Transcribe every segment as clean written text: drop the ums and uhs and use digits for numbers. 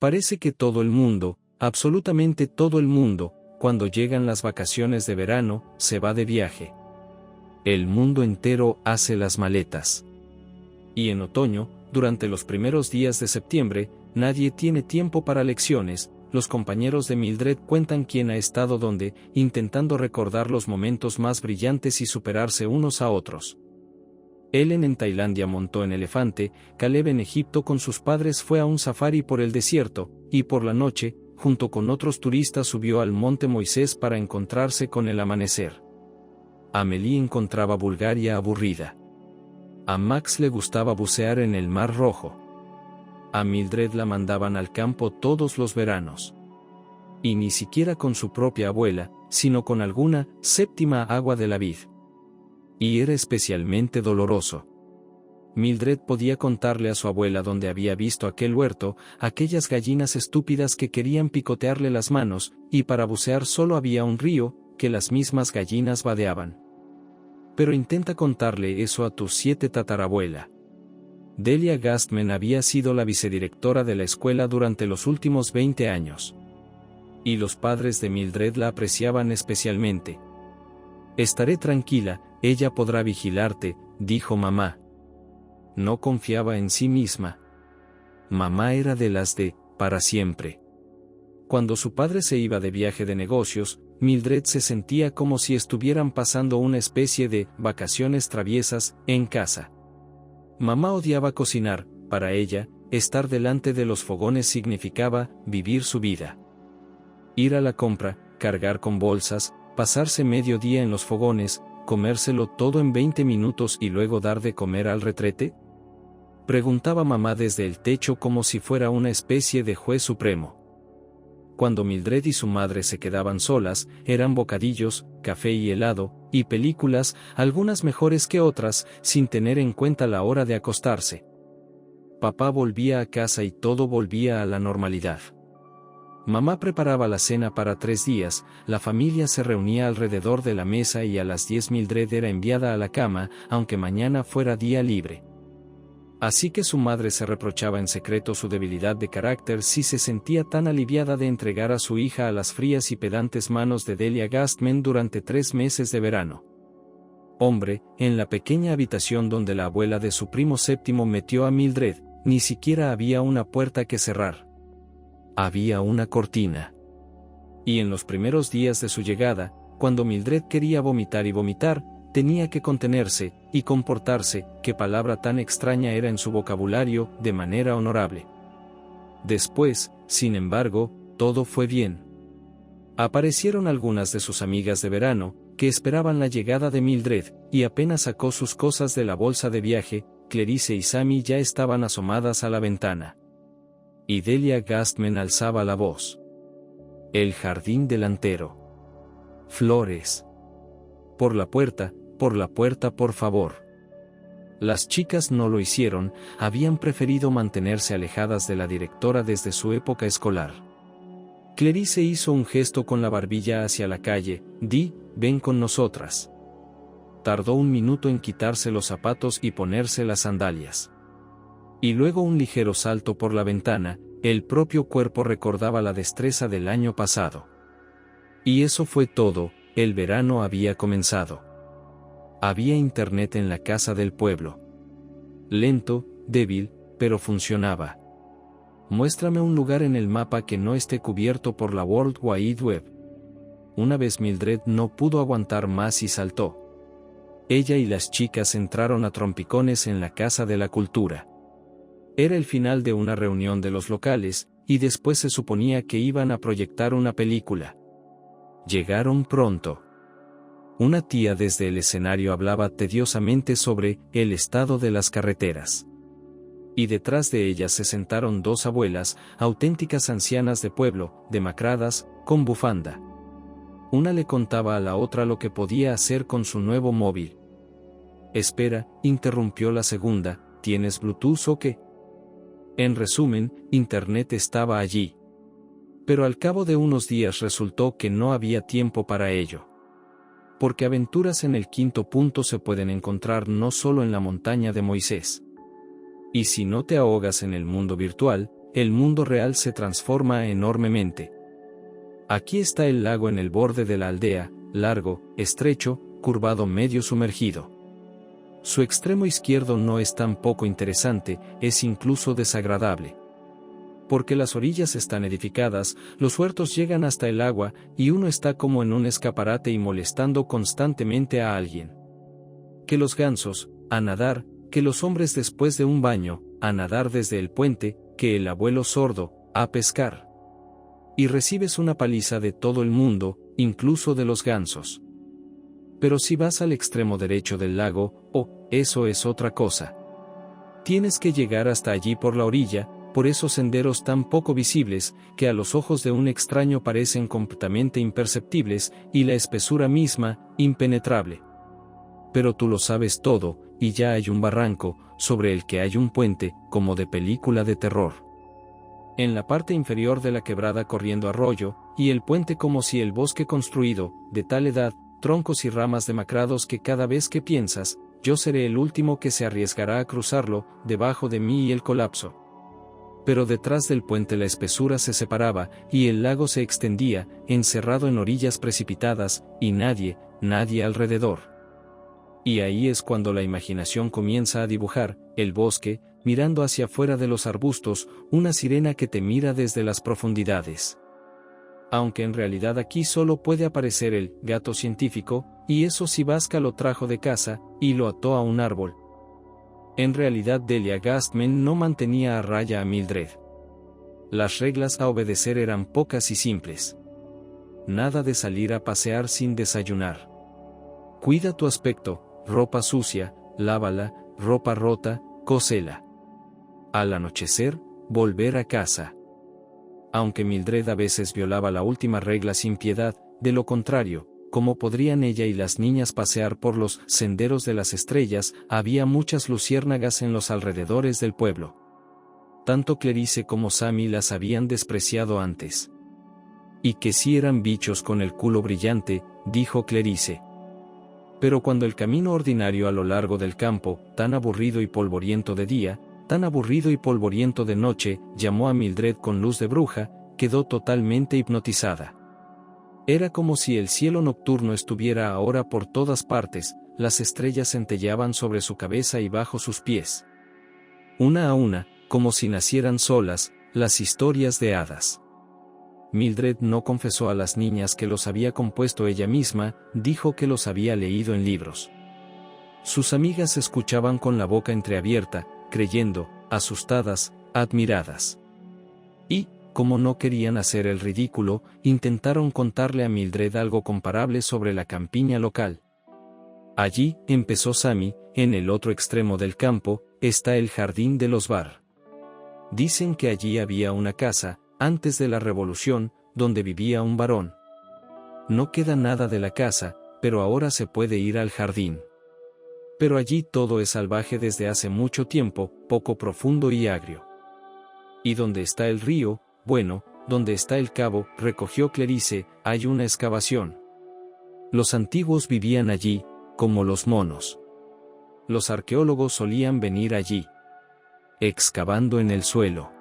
Parece que todo el mundo, absolutamente todo el mundo, cuando llegan las vacaciones de verano, se va de viaje. El mundo entero hace las maletas. Y en otoño, durante los primeros días de septiembre, nadie tiene tiempo para lecciones. Los compañeros de Mildred cuentan quién ha estado dónde, intentando recordar los momentos más brillantes y superarse unos a otros. Ellen en Tailandia montó en elefante, Caleb en Egipto con sus padres fue a un safari por el desierto, y por la noche, junto con otros turistas subió al monte Moisés para encontrarse con el amanecer. Amelie encontraba Bulgaria aburrida. A Max le gustaba bucear en el Mar Rojo. A Mildred la mandaban al campo todos los veranos. Y ni siquiera con su propia abuela, sino con alguna séptima agua de la vid. Y era especialmente doloroso. Mildred podía contarle a su abuela dónde había visto aquel huerto, aquellas gallinas estúpidas que querían picotearle las manos, y para bucear solo había un río, que las mismas gallinas vadeaban. Pero intenta contarle eso a tu 7 tatarabuela. Delia Gastman había sido la vicedirectora de la escuela durante los últimos 20 años. Y los padres de Mildred la apreciaban especialmente. Estaré tranquila, ella podrá vigilarte, dijo mamá. No confiaba en sí misma. Mamá era de las de, para siempre. Cuando su padre se iba de viaje de negocios, Mildred se sentía como si estuvieran pasando una especie de vacaciones traviesas en casa. Mamá odiaba cocinar, para ella, estar delante de los fogones significaba vivir su vida. Ir a la compra, cargar con bolsas, pasarse medio día en los fogones, comérselo todo en 20 minutos y luego dar de comer al retrete. Preguntaba mamá desde el techo como si fuera una especie de juez supremo. Cuando Mildred y su madre se quedaban solas, eran bocadillos, café y helado, y películas, algunas mejores que otras, sin tener en cuenta la hora de acostarse. Papá volvía a casa y todo volvía a la normalidad. Mamá preparaba la cena para 3 días, la familia se reunía alrededor de la mesa y a las 10 Mildred era enviada a la cama, aunque mañana fuera día libre. Así que su madre se reprochaba en secreto su debilidad de carácter si se sentía tan aliviada de entregar a su hija a las frías y pedantes manos de Delia Gastman durante 3 meses de verano. Hombre, en la pequeña habitación donde la abuela de su primo séptimo metió a Mildred, ni siquiera había una puerta que cerrar. Había una cortina. Y en los primeros días de su llegada, cuando Mildred quería vomitar y vomitar, tenía que contenerse y comportarse, qué palabra tan extraña era en su vocabulario, de manera honorable. Después, sin embargo, todo fue bien. Aparecieron algunas de sus amigas de verano, que esperaban la llegada de Mildred, y apenas sacó sus cosas de la bolsa de viaje, Clarice y Sammy ya estaban asomadas a la ventana. Y Delia Gastman alzaba la voz. El jardín delantero. Flores. Por la puerta, por favor. Las chicas no lo hicieron, habían preferido mantenerse alejadas de la directora desde su época escolar. Clarice hizo un gesto con la barbilla hacia la calle, ven con nosotras. Tardó un minuto en quitarse los zapatos y ponerse las sandalias. Y luego un ligero salto por la ventana, el propio cuerpo recordaba la destreza del año pasado. Y eso fue todo, el verano había comenzado. Había internet en la casa del pueblo. Lento, débil, pero funcionaba. Muéstrame un lugar en el mapa que no esté cubierto por la World Wide Web. Una vez Mildred no pudo aguantar más y saltó. Ella y las chicas entraron a trompicones en la Casa de la Cultura. Era el final de una reunión de los locales, y después se suponía que iban a proyectar una película. Llegaron pronto. Una tía desde el escenario hablaba tediosamente sobre el estado de las carreteras. Y detrás de ellas se sentaron 2 abuelas, auténticas ancianas de pueblo, demacradas, con bufanda. Una le contaba a la otra lo que podía hacer con su nuevo móvil. Espera, interrumpió la segunda, ¿tienes Bluetooth o qué? En resumen, Internet estaba allí. Pero al cabo de unos días resultó que no había tiempo para ello. Porque aventuras en el 5º punto se pueden encontrar no solo en la montaña de Moisés. Y si no te ahogas en el mundo virtual, el mundo real se transforma enormemente. Aquí está el lago en el borde de la aldea, largo, estrecho, curvado, medio sumergido. Su extremo izquierdo no es tan poco interesante, es incluso desagradable. Porque las orillas están edificadas, los huertos llegan hasta el agua, y uno está como en un escaparate y molestando constantemente a alguien. Que los gansos, a nadar, que los hombres después de un baño, a nadar desde el puente, que el abuelo sordo, a pescar. Y recibes una paliza de todo el mundo, incluso de los gansos. Pero si vas al extremo derecho del lago, eso es otra cosa. Tienes que llegar hasta allí por la orilla, por esos senderos tan poco visibles, que a los ojos de un extraño parecen completamente imperceptibles, y la espesura misma, impenetrable. Pero tú lo sabes todo, y ya hay un barranco, sobre el que hay un puente, como de película de terror. En la parte inferior de la quebrada corriendo arroyo, y el puente como si el bosque construido, de tal edad, troncos y ramas demacrados que cada vez que piensas, yo seré el último que se arriesgará a cruzarlo, debajo de mí y el colapso. Pero detrás del puente la espesura se separaba, y el lago se extendía, encerrado en orillas precipitadas, y nadie alrededor. Y ahí es cuando la imaginación comienza a dibujar, el bosque, mirando hacia afuera de los arbustos, una sirena que te mira desde las profundidades. Aunque en realidad aquí solo puede aparecer el gato científico, y eso si Vasca lo trajo de casa, y lo ató a un árbol. En realidad Delia Gastman no mantenía a raya a Mildred. Las reglas a obedecer eran pocas y simples. Nada de salir a pasear sin desayunar. Cuida tu aspecto, ropa sucia, lávala, ropa rota, cósela. Al anochecer, volver a casa. Aunque Mildred a veces violaba la última regla sin piedad, de lo contrario, ¿cómo podrían ella y las niñas pasear por los senderos de las estrellas? Había muchas luciérnagas en los alrededores del pueblo. Tanto Clarice como Sammy las habían despreciado antes. Y que sí eran bichos con el culo brillante, dijo Clarice. Pero cuando el camino ordinario a lo largo del campo, tan aburrido y polvoriento de día, tan aburrido y polvoriento de noche, llamó a Mildred con luz de bruja, quedó totalmente hipnotizada. Era como si el cielo nocturno estuviera ahora por todas partes, las estrellas centelleaban sobre su cabeza y bajo sus pies. Una a una, como si nacieran solas, las historias de hadas. Mildred no confesó a las niñas que los había compuesto ella misma, dijo que los había leído en libros. Sus amigas escuchaban con la boca entreabierta, creyendo, asustadas, admiradas. Y, como no querían hacer el ridículo, intentaron contarle a Mildred algo comparable sobre la campiña local. Allí, empezó Sammy, en el otro extremo del campo, está el jardín de los Bar. Dicen que allí había una casa, antes de la revolución, donde vivía un varón. No queda nada de la casa, pero ahora se puede ir al jardín. Pero allí todo es salvaje desde hace mucho tiempo, poco profundo y agrio. Y donde está el río, bueno, donde está el cabo, recogió Clarice, hay una excavación. Los antiguos vivían allí, como los monos. Los arqueólogos solían venir allí, excavando en el suelo.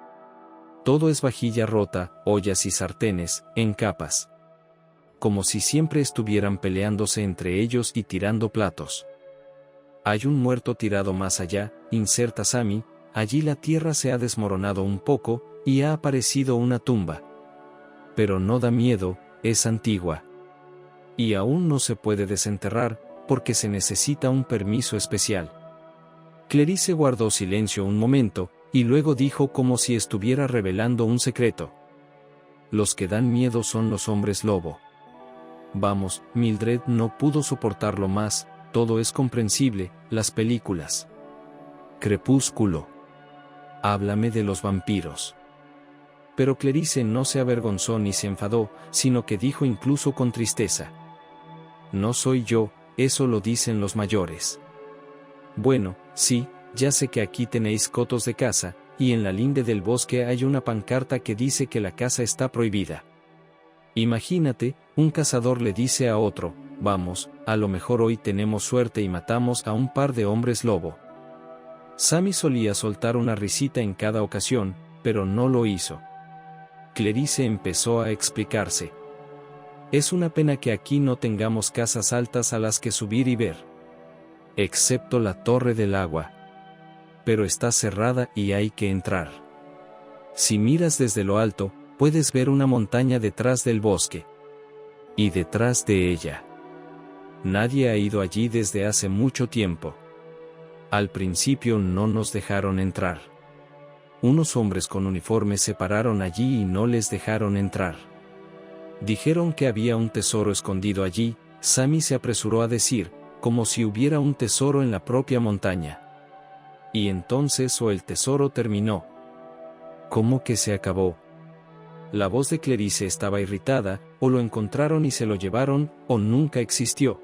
Todo es vajilla rota, ollas y sartenes, en capas. Como si siempre estuvieran peleándose entre ellos y tirando platos. Hay un muerto tirado más allá, inserta Sammy, allí la tierra se ha desmoronado un poco, y ha aparecido una tumba. Pero no da miedo, es antigua. Y aún no se puede desenterrar, porque se necesita un permiso especial. Clarice guardó silencio un momento, y luego dijo como si estuviera revelando un secreto. Los que dan miedo son los hombres lobo. Vamos, Mildred no pudo soportarlo más, todo es comprensible, las películas. Crepúsculo. Háblame de los vampiros. Pero Clarice no se avergonzó ni se enfadó, sino que dijo incluso con tristeza. No soy yo, eso lo dicen los mayores. Bueno, sí, ya sé que aquí tenéis cotos de caza, y en la linde del bosque hay una pancarta que dice que la caza está prohibida. Imagínate, un cazador le dice a otro, vamos, a lo mejor hoy tenemos suerte y matamos a un par de hombres lobo. Sammy solía soltar una risita en cada ocasión, pero no lo hizo. Clarice empezó a explicarse. Es una pena que aquí no tengamos casas altas a las que subir y ver. Excepto la Torre del Agua. Pero está cerrada y hay que entrar. Si miras desde lo alto, puedes ver una montaña detrás del bosque. Y detrás de ella. Nadie ha ido allí desde hace mucho tiempo. Al principio no nos dejaron entrar. Unos hombres con uniforme se pararon allí y no les dejaron entrar. Dijeron que había un tesoro escondido allí. Sammy se apresuró a decir, como si hubiera un tesoro en la propia montaña. Y entonces el tesoro terminó. ¿Cómo que se acabó? La voz de Clarice estaba irritada, o lo encontraron y se lo llevaron, o nunca existió.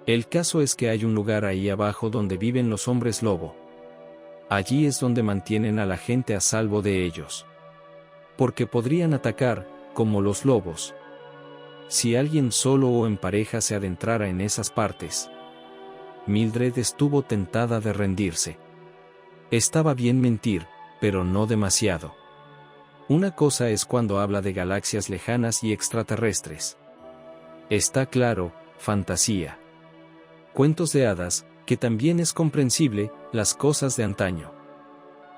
El caso es que hay un lugar ahí abajo donde viven los hombres lobo. Allí es donde mantienen a la gente a salvo de ellos. Porque podrían atacar, como los lobos. Si alguien solo o en pareja se adentrara en esas partes. Mildred estuvo tentada de rendirse. Estaba bien mentir, pero no demasiado. Una cosa es cuando habla de galaxias lejanas y extraterrestres. Está claro, fantasía. Cuentos de hadas, que también es comprensible, las cosas de antaño.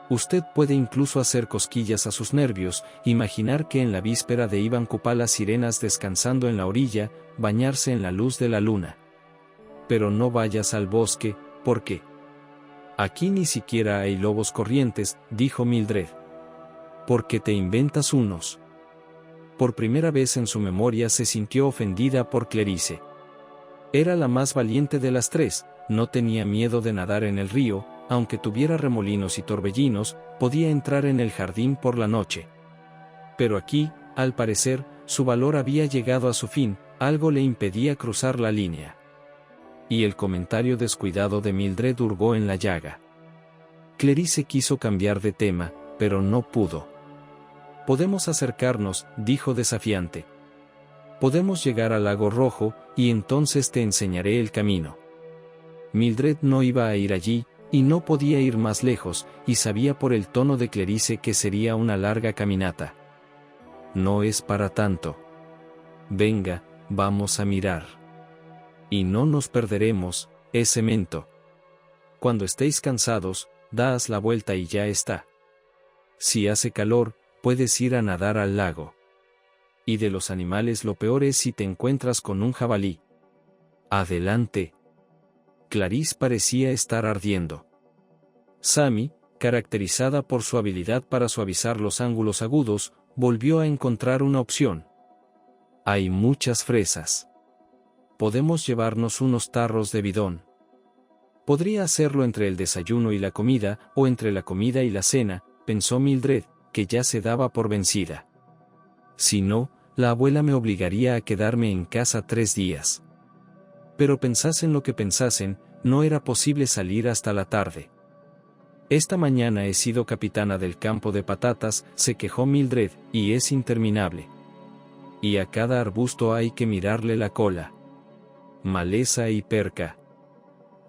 Usted puede incluso hacer cosquillas a sus nervios, imaginar que en la víspera de iban cupalas sirenas descansando en la orilla, bañarse en la luz de la luna. Pero no vayas al bosque, ¿por qué? Aquí ni siquiera hay lobos corrientes, dijo Mildred. Porque te inventas unos. Por primera vez en su memoria se sintió ofendida por Clarice. Era la más valiente de las tres, no tenía miedo de nadar en el río, aunque tuviera remolinos y torbellinos, podía entrar en el jardín por la noche. Pero aquí, al parecer, su valor había llegado a su fin, algo le impedía cruzar la línea. Y el comentario descuidado de Mildred hurgó en la llaga. Clarice quiso cambiar de tema, pero no pudo. Podemos acercarnos, dijo desafiante. Podemos llegar al lago rojo, y entonces te enseñaré el camino. Mildred no iba a ir allí, y no podía ir más lejos, y sabía por el tono de Clarice que sería una larga caminata. No es para tanto. Venga, vamos a mirar. Y no nos perderemos, es cemento. Cuando estéis cansados, daos la vuelta y ya está. Si hace calor, puedes ir a nadar al lago. Y de los animales lo peor es si te encuentras con un jabalí. Adelante. Clarice parecía estar ardiendo. Sammy, caracterizada por su habilidad para suavizar los ángulos agudos, volvió a encontrar una opción. Hay muchas fresas. Podemos llevarnos unos tarros de bidón. Podría hacerlo entre el desayuno y la comida, o entre la comida y la cena, pensó Mildred, que ya se daba por vencida. Si no, la abuela me obligaría a quedarme en casa 3 días. Pero pensasen lo que pensasen, no era posible salir hasta la tarde. Esta mañana he sido capitana del campo de patatas, se quejó Mildred, y es interminable. Y a cada arbusto hay que mirarle la cola. Maleza y perca.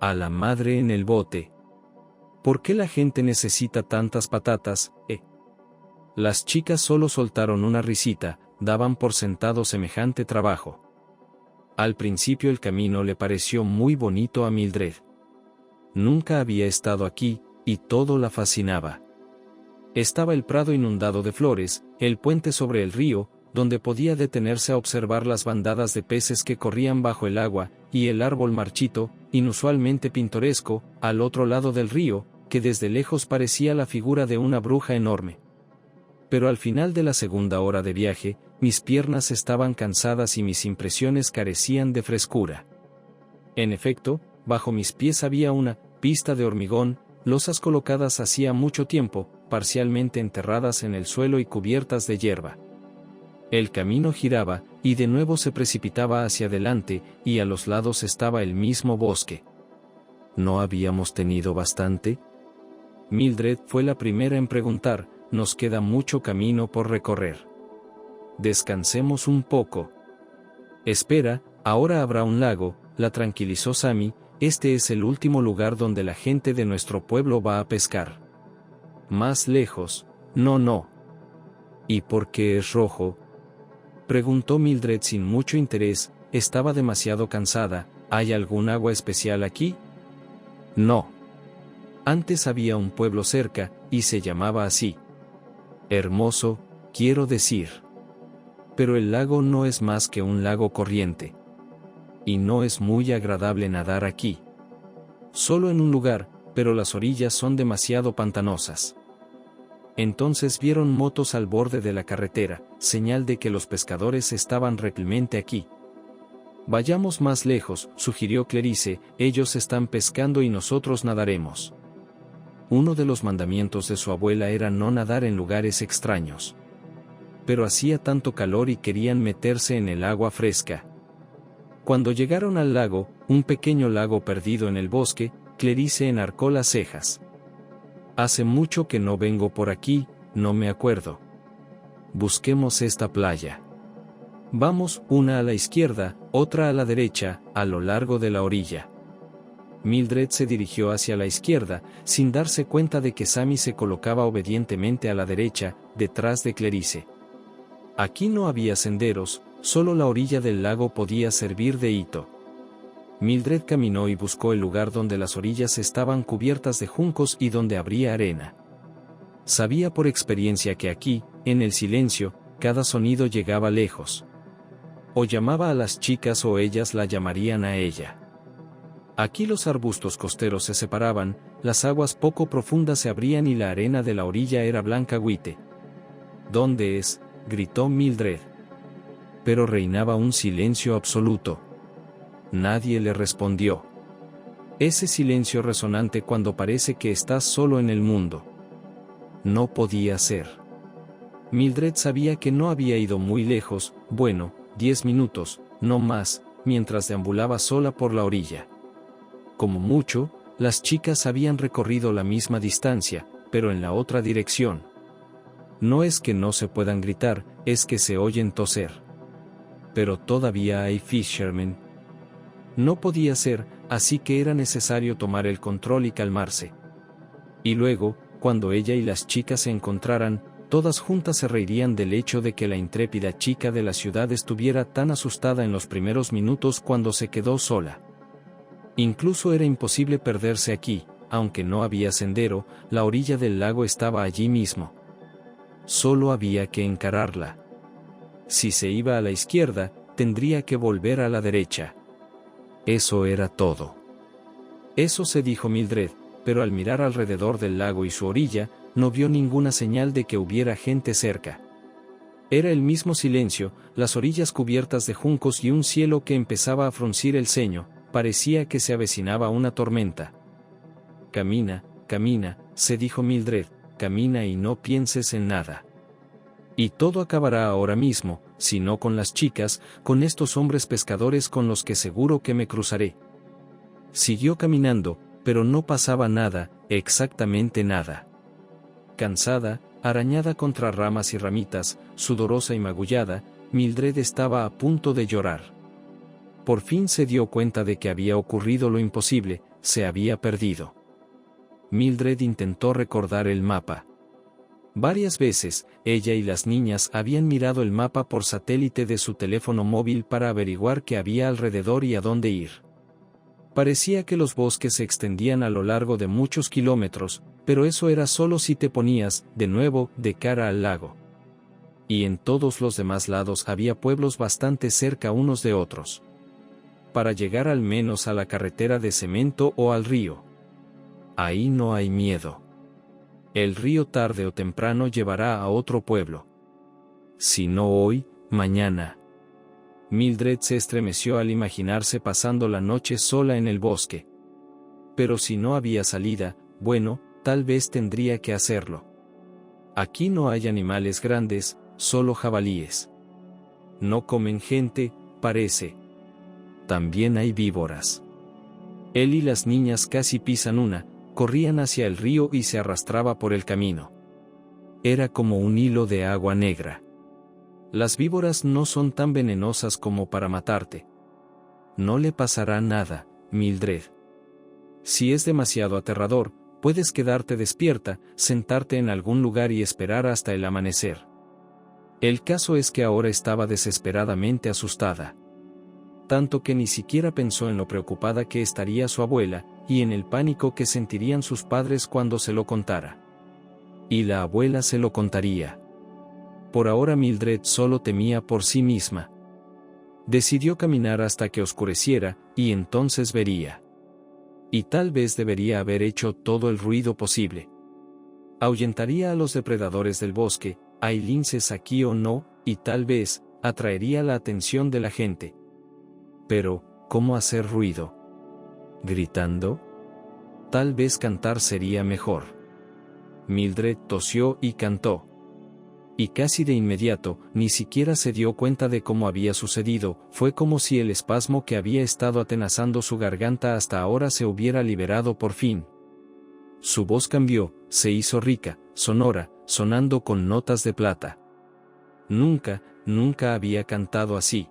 A la madre en el bote. ¿Por qué la gente necesita tantas patatas, Las chicas solo soltaron una risita, daban por sentado semejante trabajo. Al principio el camino le pareció muy bonito a Mildred. Nunca había estado aquí, y todo la fascinaba. Estaba el prado inundado de flores, el puente sobre el río, donde podía detenerse a observar las bandadas de peces que corrían bajo el agua, y el árbol marchito, inusualmente pintoresco, al otro lado del río, que desde lejos parecía la figura de una bruja enorme. Pero al final de la segunda hora de viaje, mis piernas estaban cansadas y mis impresiones carecían de frescura. En efecto, bajo mis pies había una pista de hormigón, losas colocadas hacía mucho tiempo, parcialmente enterradas en el suelo y cubiertas de hierba. El camino giraba, y de nuevo se precipitaba hacia adelante, y a los lados estaba el mismo bosque. ¿No habíamos tenido bastante? Mildred fue la primera en preguntar, nos queda mucho camino por recorrer. Descansemos un poco. Espera, ahora habrá un lago, la tranquilizó Sammy, este es el último lugar donde la gente de nuestro pueblo va a pescar. Más lejos, No, no. ¿Y por qué es rojo? Preguntó Mildred sin mucho interés, estaba demasiado cansada. ¿Hay algún agua especial aquí? No. Antes había un pueblo cerca, y se llamaba así. Hermoso, quiero decir. Pero el lago no es más que un lago corriente. Y no es muy agradable nadar aquí. Solo en un lugar, pero las orillas son demasiado pantanosas. Entonces vieron motos al borde de la carretera, señal de que los pescadores estaban realmente aquí. Vayamos más lejos, sugirió Clarice, ellos están pescando y nosotros nadaremos. Uno de los mandamientos de su abuela era no nadar en lugares extraños. Pero hacía tanto calor y querían meterse en el agua fresca. Cuando llegaron al lago, un pequeño lago perdido en el bosque, Clarice enarcó las cejas. Hace mucho que no vengo por aquí, no me acuerdo. Busquemos esta playa. Vamos, una a la izquierda, otra a la derecha, a lo largo de la orilla. Mildred se dirigió hacia la izquierda, sin darse cuenta de que Sammy se colocaba obedientemente a la derecha, detrás de Clarice. Aquí no había senderos, solo la orilla del lago podía servir de hito. Mildred caminó y buscó el lugar donde las orillas estaban cubiertas de juncos y donde habría arena. Sabía por experiencia que aquí, en el silencio, cada sonido llegaba lejos. O llamaba a las chicas o ellas la llamarían a ella. Aquí los arbustos costeros se separaban, las aguas poco profundas se abrían y la arena de la orilla era blanca agüite. ¿Dónde es?, gritó Mildred. Pero reinaba un silencio absoluto. Nadie le respondió. Ese silencio resonante cuando parece que estás solo en el mundo. No podía ser. Mildred sabía que no había ido muy lejos, 10 minutos, no más, mientras deambulaba sola por la orilla. Como mucho, las chicas habían recorrido la misma distancia, pero en la otra dirección. No es que no se puedan gritar, es que se oyen toser. Pero todavía hay fishermen. No podía ser, así que era necesario tomar el control y calmarse. Y luego, cuando ella y las chicas se encontraran, todas juntas se reirían del hecho de que la intrépida chica de la ciudad estuviera tan asustada en los primeros minutos cuando se quedó sola. Incluso era imposible perderse aquí, aunque no había sendero, la orilla del lago estaba allí mismo. Solo había que encararla. Si se iba a la izquierda, tendría que volver a la derecha. Eso era todo. Eso se dijo Mildred, pero al mirar alrededor del lago y su orilla, no vio ninguna señal de que hubiera gente cerca. Era el mismo silencio, las orillas cubiertas de juncos y un cielo que empezaba a fruncir el ceño, parecía que se avecinaba una tormenta. Camina, camina, se dijo Mildred, camina y no pienses en nada. Y todo acabará ahora mismo, si no con las chicas, con estos hombres pescadores con los que seguro que me cruzaré. Siguió caminando, pero no pasaba nada, exactamente nada. Cansada, arañada contra ramas y ramitas, sudorosa y magullada, Mildred estaba a punto de llorar. Por fin se dio cuenta de que había ocurrido lo imposible, se había perdido. Mildred intentó recordar el mapa. Varias veces, ella y las niñas habían mirado el mapa por satélite de su teléfono móvil para averiguar qué había alrededor y a dónde ir. Parecía que los bosques se extendían a lo largo de muchos kilómetros, pero eso era solo si te ponías, de nuevo, de cara al lago. Y en todos los demás lados había pueblos bastante cerca unos de otros. Para llegar al menos a la carretera de cemento o al río. Ahí no hay miedo. El río tarde o temprano llevará a otro pueblo. Si no hoy, mañana. Mildred se estremeció al imaginarse pasando la noche sola en el bosque. Pero si no había salida, tal vez tendría que hacerlo. Aquí no hay animales grandes, solo jabalíes. No comen gente, parece. También hay víboras. Él y las niñas casi pisan una, corrían hacia el río y se arrastraba por el camino. Era como un hilo de agua negra. Las víboras no son tan venenosas como para matarte. No le pasará nada, Mildred. Si es demasiado aterrador, puedes quedarte despierta, sentarte en algún lugar y esperar hasta el amanecer. El caso es que ahora estaba desesperadamente asustada. Tanto que ni siquiera pensó en lo preocupada que estaría su abuela, y en el pánico que sentirían sus padres cuando se lo contara. Y la abuela se lo contaría. Por ahora Mildred solo temía por sí misma. Decidió caminar hasta que oscureciera, y entonces vería. Y tal vez debería haber hecho todo el ruido posible. Ahuyentaría a los depredadores del bosque, hay linces aquí o no, y tal vez, atraería la atención de la gente. Pero, ¿cómo hacer ruido? ¿Gritando? Tal vez cantar sería mejor. Mildred tosió y cantó. Y casi de inmediato, ni siquiera se dio cuenta de cómo había sucedido, fue como si el espasmo que había estado atenazando su garganta hasta ahora se hubiera liberado por fin. Su voz cambió, se hizo rica, sonora, sonando con notas de plata. Nunca había cantado así.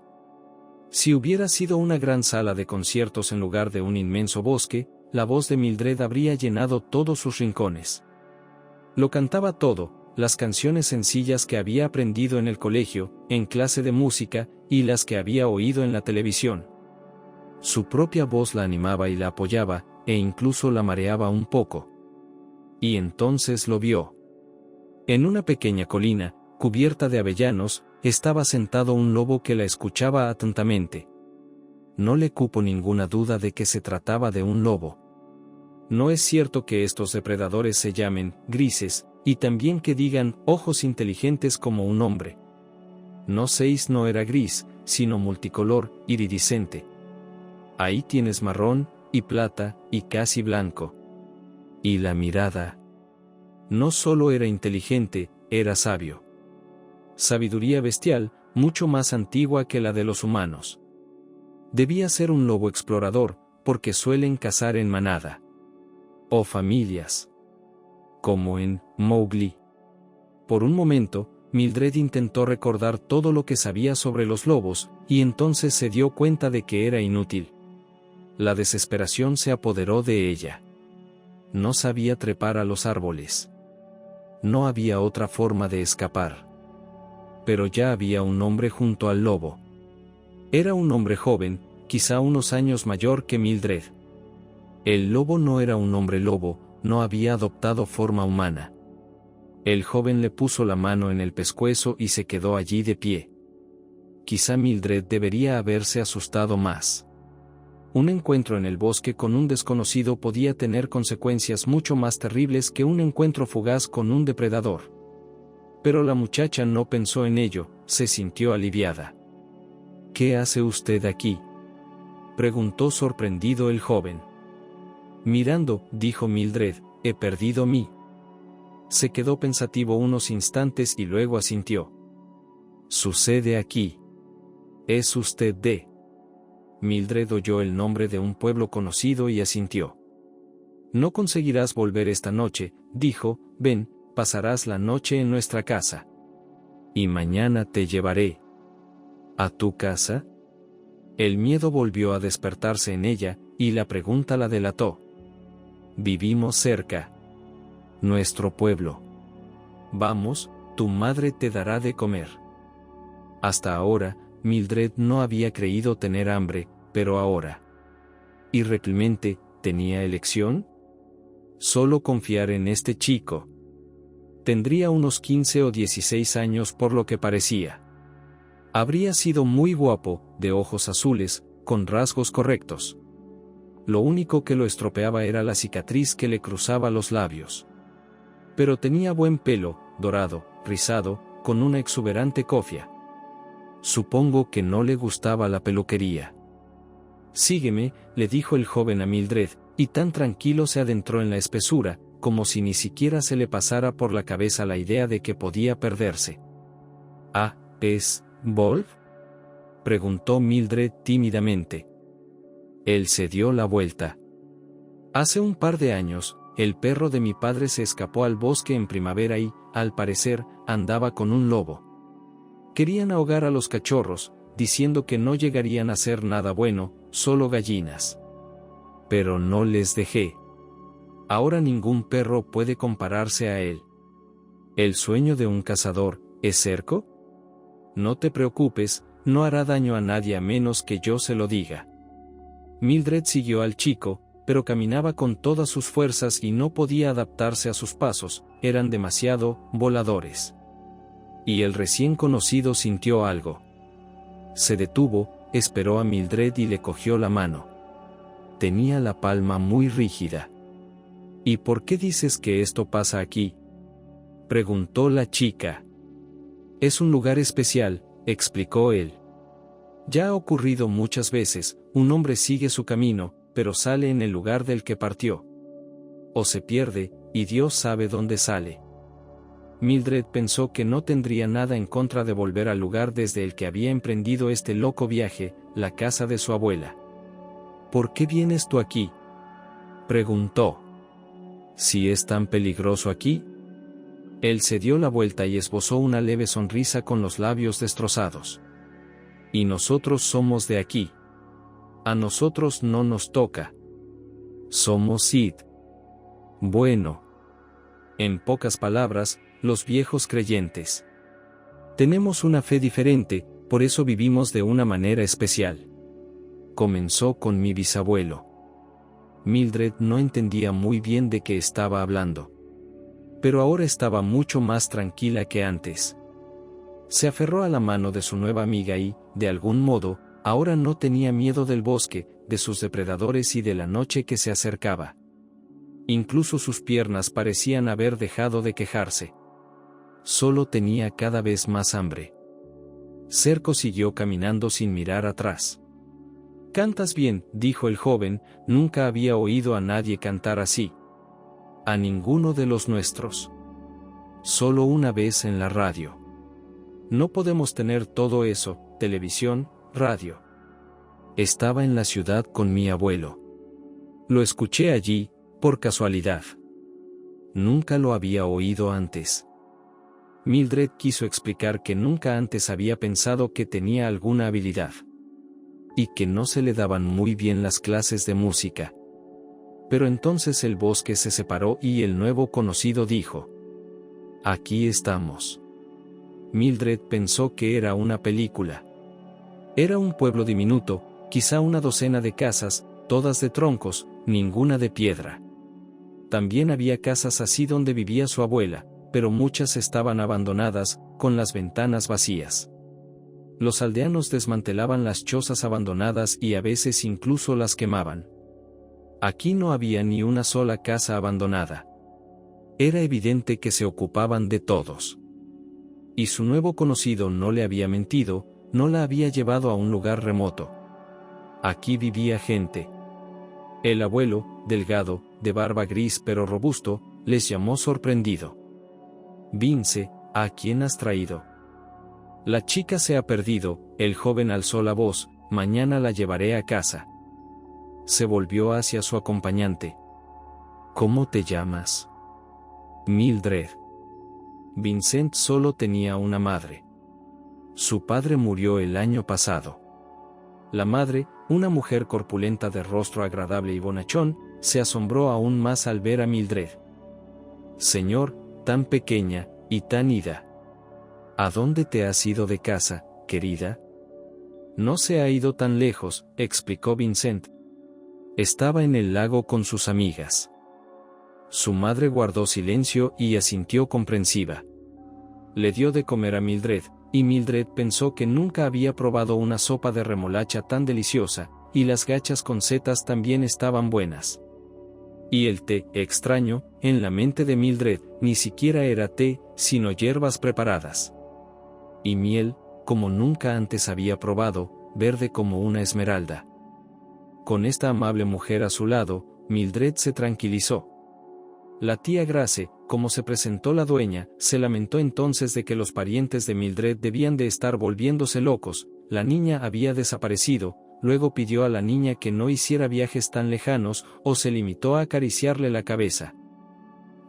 Si hubiera sido una gran sala de conciertos en lugar de un inmenso bosque, la voz de Mildred habría llenado todos sus rincones. Lo cantaba todo, las canciones sencillas que había aprendido en el colegio, en clase de música, y las que había oído en la televisión. Su propia voz la animaba y la apoyaba, e incluso la mareaba un poco. Y entonces lo vio. En una pequeña colina, cubierta de avellanos, estaba sentado un lobo que la escuchaba atentamente. No le cupo ninguna duda de que se trataba de un lobo. No es cierto que estos depredadores se llamen grises, y también que digan ojos inteligentes como un hombre. No, Seis no era gris, sino multicolor, iridiscente. Ahí tienes marrón, y plata, y casi blanco. Y la mirada. No solo era inteligente, era sabio. Sabiduría bestial, mucho más antigua que la de los humanos. Debía ser un lobo explorador, porque suelen cazar en manada. O familias. Como en Mowgli. Por un momento, Mildred intentó recordar todo lo que sabía sobre los lobos, y entonces se dio cuenta de que era inútil. La desesperación se apoderó de ella. No sabía trepar a los árboles. No había otra forma de escapar. Pero ya había un hombre junto al lobo. Era un hombre joven, quizá unos años mayor que Mildred. El lobo no era un hombre lobo, no había adoptado forma humana. El joven le puso la mano en el pescuezo y se quedó allí de pie. Quizá Mildred debería haberse asustado más. Un encuentro en el bosque con un desconocido podía tener consecuencias mucho más terribles que un encuentro fugaz con un depredador. Pero la muchacha no pensó en ello, se sintió aliviada. ¿Qué hace usted aquí?, preguntó sorprendido el joven. Mirando, dijo Mildred, he perdido mi. Se quedó pensativo unos instantes y luego asintió. Sucede aquí. ¿Es usted de? Mildred oyó el nombre de un pueblo conocido y asintió. No conseguirás volver esta noche, dijo, ven, pasarás la noche en nuestra casa. Y mañana te llevaré. ¿A tu casa? El miedo volvió a despertarse en ella, y la pregunta la delató. Vivimos cerca. Nuestro pueblo. Vamos, tu madre te dará de comer. Hasta ahora, Mildred no había creído tener hambre, pero ahora. ¿Irrealmente, tenía elección? Solo confiar en este chico. Tendría unos 15 o 16 años por lo que parecía. Habría sido muy guapo, de ojos azules, con rasgos correctos. Lo único que lo estropeaba era la cicatriz que le cruzaba los labios. Pero tenía buen pelo, dorado, rizado, con una exuberante cofia. Supongo que no le gustaba la peluquería. Sígueme, le dijo el joven a Mildred, y tan tranquilo se adentró en la espesura, como si ni siquiera se le pasara por la cabeza la idea de que podía perderse. «Ah, ¿es Wolf?», preguntó Mildred tímidamente. Él se dio la vuelta. Hace un par de años, el perro de mi padre se escapó al bosque en primavera y, al parecer, andaba con un lobo. Querían ahogar a los cachorros, diciendo que no llegarían a ser nada bueno, solo gallinas. Pero no les dejé. Ahora ningún perro puede compararse a él. ¿El sueño de un cazador es cerco? No te preocupes, no hará daño a nadie a menos que yo se lo diga. Mildred siguió al chico, pero caminaba con todas sus fuerzas y no podía adaptarse a sus pasos, eran demasiado voladores. Y el recién conocido sintió algo. Se detuvo, esperó a Mildred y le cogió la mano. Tenía la palma muy rígida. ¿Y por qué dices que esto pasa aquí?, preguntó la chica. Es un lugar especial, explicó él. Ya ha ocurrido muchas veces, un hombre sigue su camino, pero sale en el lugar del que partió. O se pierde, y Dios sabe dónde sale. Mildred pensó que no tendría nada en contra de volver al lugar desde el que había emprendido este loco viaje, la casa de su abuela. ¿Por qué vienes tú aquí?, preguntó. ¿Si es tan peligroso aquí? Él se dio la vuelta y esbozó una leve sonrisa con los labios destrozados. Y nosotros somos de aquí. A nosotros no nos toca. Somos Sith. Bueno. En pocas palabras, los viejos creyentes. Tenemos una fe diferente, por eso vivimos de una manera especial. Comenzó con mi bisabuelo. Mildred no entendía muy bien de qué estaba hablando. Pero ahora estaba mucho más tranquila que antes. Se aferró a la mano de su nueva amiga y, de algún modo, ahora no tenía miedo del bosque, de sus depredadores y de la noche que se acercaba. Incluso sus piernas parecían haber dejado de quejarse. Solo tenía cada vez más hambre. Cerco siguió caminando sin mirar atrás. «Cantas bien», dijo el joven, «nunca había oído a nadie cantar así. A ninguno de los nuestros. Solo una vez en la radio. No podemos tener todo eso, televisión, radio». Estaba en la ciudad con mi abuelo. Lo escuché allí, por casualidad. Nunca lo había oído antes. Mildred quiso explicar que nunca antes había pensado que tenía alguna habilidad. Y que no se le daban muy bien las clases de música. Pero entonces el bosque se separó y el nuevo conocido dijo: «Aquí estamos». Mildred pensó que era una película. Era un pueblo diminuto, quizá una docena de casas, todas de troncos, ninguna de piedra. También había casas así donde vivía su abuela, pero muchas estaban abandonadas, con las ventanas vacías. Los aldeanos desmantelaban las chozas abandonadas y a veces incluso las quemaban. Aquí no había ni una sola casa abandonada. Era evidente que se ocupaban de todos. Y su nuevo conocido no le había mentido, no la había llevado a un lugar remoto. Aquí vivía gente. El abuelo, delgado, de barba gris pero robusto, les llamó sorprendido. «Vince, ¿a quién has traído?» «La chica se ha perdido», el joven alzó la voz, «mañana la llevaré a casa». Se volvió hacia su acompañante. «¿Cómo te llamas?» «Mildred». Vincent solo tenía una madre. Su padre murió el año pasado. La madre, una mujer corpulenta de rostro agradable y bonachón, se asombró aún más al ver a Mildred. «Señor, tan pequeña, y tan ida. ¿A dónde te has ido de casa, querida?» «No se ha ido tan lejos», explicó Vincent. «Estaba en el lago con sus amigas». Su madre guardó silencio y asintió comprensiva. Le dio de comer a Mildred, y Mildred pensó que nunca había probado una sopa de remolacha tan deliciosa, y las gachas con setas también estaban buenas. Y el té, extraño, en la mente de Mildred, ni siquiera era té, sino hierbas preparadas. Y miel, como nunca antes había probado, verde como una esmeralda. Con esta amable mujer a su lado, Mildred se tranquilizó. La tía Grace, como se presentó la dueña, se lamentó entonces de que los parientes de Mildred debían de estar volviéndose locos. La niña había desaparecido, luego pidió a la niña que no hiciera viajes tan lejanos, o se limitó a acariciarle la cabeza.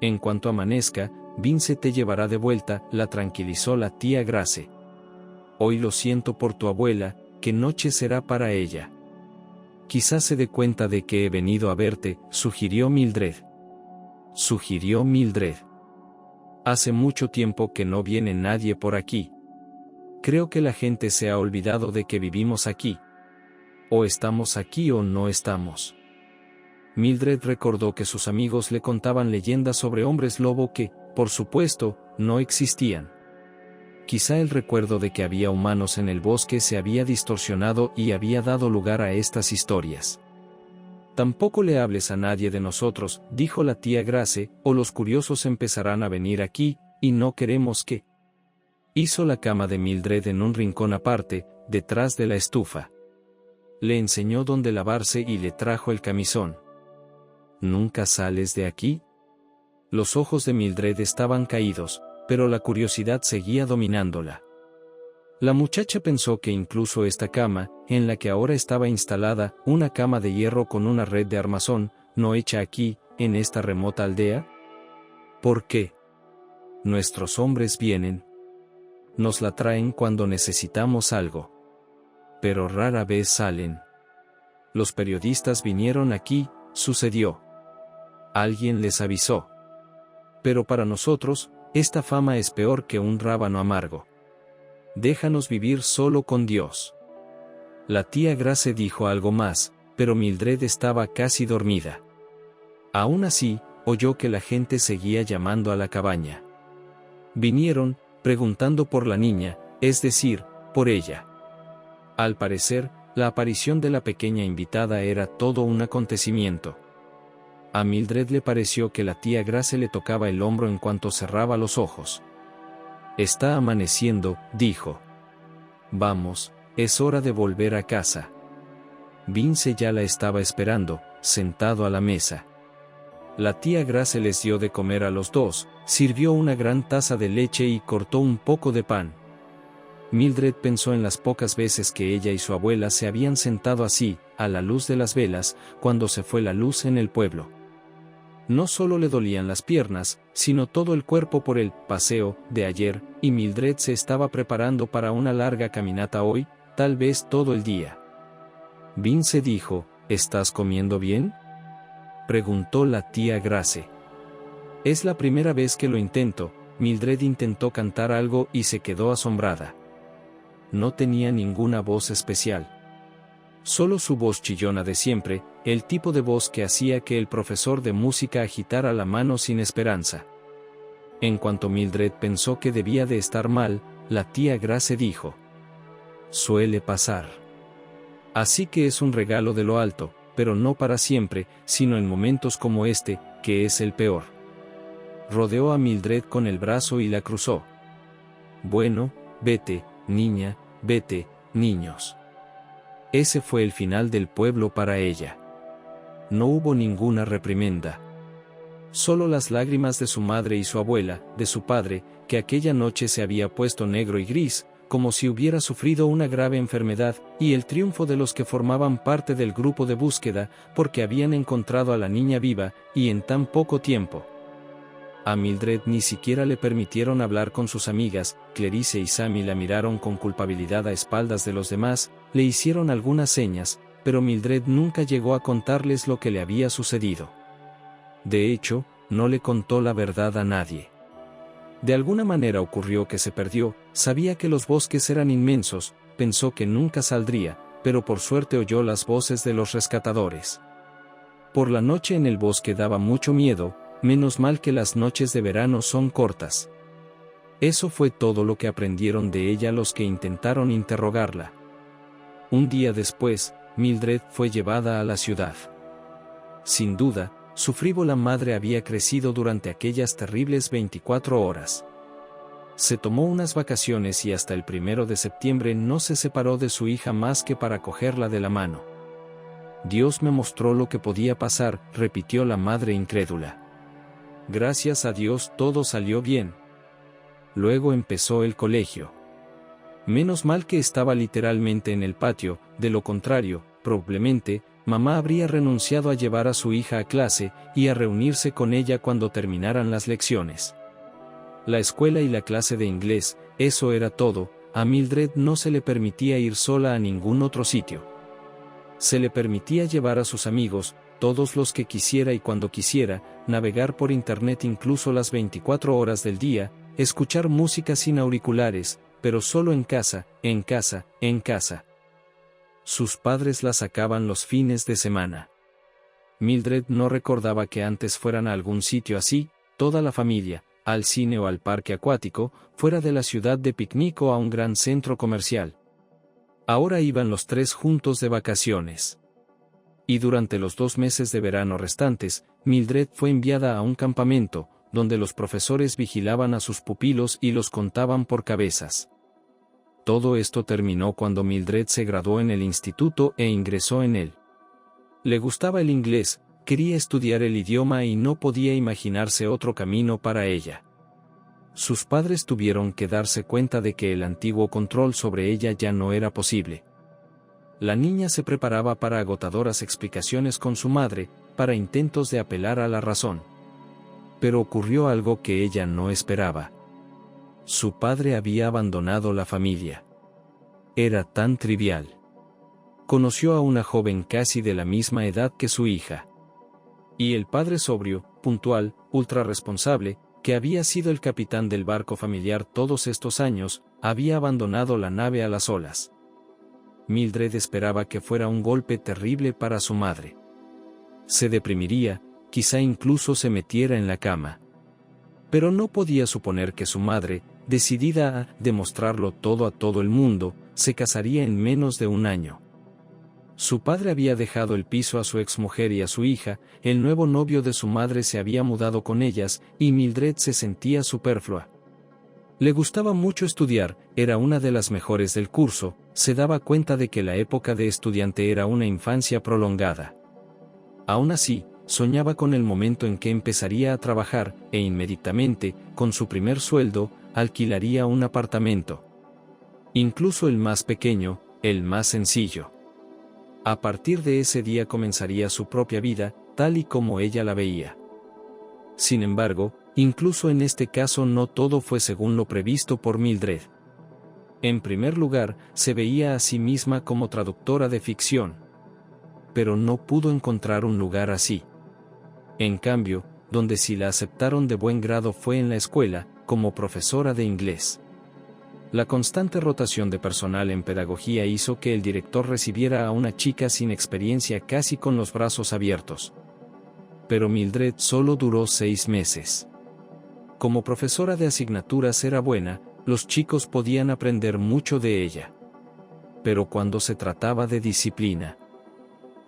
«En cuanto amanezca, Vince te llevará de vuelta», la tranquilizó la tía Grace. «Hoy lo siento por tu abuela, ¿qué noche será para ella?» «Quizás se dé cuenta de que he venido a verte», sugirió Mildred. sugirió Mildred. Hace mucho tiempo que no viene nadie por aquí. Creo que la gente se ha olvidado de que vivimos aquí. O estamos aquí o no estamos. Mildred recordó que sus amigos le contaban leyendas sobre hombres lobo que, por supuesto, no existían. Quizá el recuerdo de que había humanos en el bosque se había distorsionado y había dado lugar a estas historias. Tampoco le hables a nadie de nosotros, dijo la tía Grace, o los curiosos empezarán a venir aquí, y no queremos que. Hizo la cama de Mildred en un rincón aparte, detrás de la estufa. Le enseñó dónde lavarse y le trajo el camisón. ¿Nunca sales de aquí? Los ojos de Mildred estaban caídos, pero la curiosidad seguía dominándola. La muchacha pensó que incluso esta cama, en la que ahora estaba instalada, una cama de hierro con una red de armazón, no hecha aquí, en esta remota aldea. ¿Por qué? Nuestros hombres vienen. Nos la traen cuando necesitamos algo. Pero rara vez salen. Los periodistas vinieron aquí, sucedió. Alguien les avisó. Pero para nosotros, esta fama es peor que un rábano amargo. Déjanos vivir solo con Dios. La tía Grace dijo algo más, pero Mildred estaba casi dormida. Aún así, oyó que la gente seguía llamando a la cabaña. Vinieron, preguntando por la niña, es decir, por ella. Al parecer, la aparición de la pequeña invitada era todo un acontecimiento. A Mildred le pareció que la tía Grace le tocaba el hombro en cuanto cerraba los ojos. Está amaneciendo, dijo. Vamos, es hora de volver a casa. Vince ya la estaba esperando, sentado a la mesa. La tía Grace les dio de comer a los dos, sirvió una gran taza de leche y cortó un poco de pan. Mildred pensó en las pocas veces que ella y su abuela se habían sentado así, a la luz de las velas, cuando se fue la luz en el pueblo. No solo le dolían las piernas, sino todo el cuerpo por el paseo de ayer, y Mildred se estaba preparando para una larga caminata hoy, tal vez todo el día. Vince dijo, ¿estás comiendo bien?, preguntó la tía Grace. Es la primera vez que lo intento. Mildred intentó cantar algo y se quedó asombrada. No tenía ninguna voz especial. Solo su voz chillona de siempre, el tipo de voz que hacía que el profesor de música agitara la mano sin esperanza. En cuanto Mildred pensó que debía de estar mal, la tía Grace dijo: suele pasar. Así que es un regalo de lo alto, pero no para siempre, sino en momentos como este, que es el peor. Rodeó a Mildred con el brazo y la cruzó. Bueno, vete, niña, vete, niños. Ese fue el final del pueblo para ella. No hubo ninguna reprimenda. Solo las lágrimas de su madre y su abuela, de su padre, que aquella noche se había puesto negro y gris, como si hubiera sufrido una grave enfermedad, y el triunfo de los que formaban parte del grupo de búsqueda, porque habían encontrado a la niña viva, y en tan poco tiempo. A Mildred ni siquiera le permitieron hablar con sus amigas. Clarice y Sammy la miraron con culpabilidad a espaldas de los demás, le hicieron algunas señas, pero Mildred nunca llegó a contarles lo que le había sucedido. De hecho, no le contó la verdad a nadie. De alguna manera ocurrió que se perdió, sabía que los bosques eran inmensos, pensó que nunca saldría, pero por suerte oyó las voces de los rescatadores. Por la noche en el bosque daba mucho miedo. Menos mal que las noches de verano son cortas. Eso fue todo lo que aprendieron de ella los que intentaron interrogarla. Un día después, Mildred fue llevada a la ciudad. Sin duda, su frívola madre había crecido durante aquellas terribles 24 horas. Se tomó unas vacaciones y hasta el 1 de septiembre no se separó de su hija más que para cogerla de la mano. Dios me mostró lo que podía pasar, repitió la madre incrédula. Gracias a Dios todo salió bien. Luego empezó el colegio. Menos mal que estaba literalmente en el patio, de lo contrario, probablemente, mamá habría renunciado a llevar a su hija a clase y a reunirse con ella cuando terminaran las lecciones. La escuela y la clase de inglés, eso era todo. A Mildred no se le permitía ir sola a ningún otro sitio. Se le permitía llevar a sus amigos, todos los que quisiera y cuando quisiera, navegar por internet incluso las 24 horas del día, escuchar música sin auriculares, pero solo en casa, en casa, en casa. Sus padres la sacaban los fines de semana. Mildred no recordaba que antes fueran a algún sitio así, toda la familia, al cine o al parque acuático, fuera de la ciudad de picnic o a un gran centro comercial. Ahora iban los tres juntos de vacaciones. Y durante los 2 meses de verano restantes, Mildred fue enviada a un campamento, donde los profesores vigilaban a sus pupilos y los contaban por cabezas. Todo esto terminó cuando Mildred se graduó en el instituto e ingresó en él. Le gustaba el inglés, quería estudiar el idioma y no podía imaginarse otro camino para ella. Sus padres tuvieron que darse cuenta de que el antiguo control sobre ella ya no era posible. La niña se preparaba para agotadoras explicaciones con su madre, para intentos de apelar a la razón. Pero ocurrió algo que ella no esperaba. Su padre había abandonado la familia. Era tan trivial. Conoció a una joven casi de la misma edad que su hija. Y el padre sobrio, puntual, ultra responsable, que había sido el capitán del barco familiar todos estos años, había abandonado la nave a las olas. Mildred esperaba que fuera un golpe terrible para su madre. Se deprimiría, quizá incluso se metiera en la cama. Pero no podía suponer que su madre, decidida a demostrarlo todo a todo el mundo, se casaría en menos de un año. Su padre había dejado el piso a su exmujer y a su hija, el nuevo novio de su madre se había mudado con ellas, y Mildred se sentía superflua. Le gustaba mucho estudiar, era una de las mejores del curso, se daba cuenta de que la época de estudiante era una infancia prolongada. Aún así, soñaba con el momento en que empezaría a trabajar, e inmediatamente, con su primer sueldo, alquilaría un apartamento. Incluso el más pequeño, el más sencillo. A partir de ese día comenzaría su propia vida, tal y como ella la veía. Sin embargo, incluso en este caso no todo fue según lo previsto por Mildred. En primer lugar, se veía a sí misma como traductora de ficción. Pero no pudo encontrar un lugar así. En cambio, donde sí la aceptaron de buen grado fue en la escuela, como profesora de inglés. La constante rotación de personal en pedagogía hizo que el director recibiera a una chica sin experiencia casi con los brazos abiertos. Pero Mildred solo duró 6 meses. Como profesora de asignaturas era buena, los chicos podían aprender mucho de ella. Pero cuando se trataba de disciplina,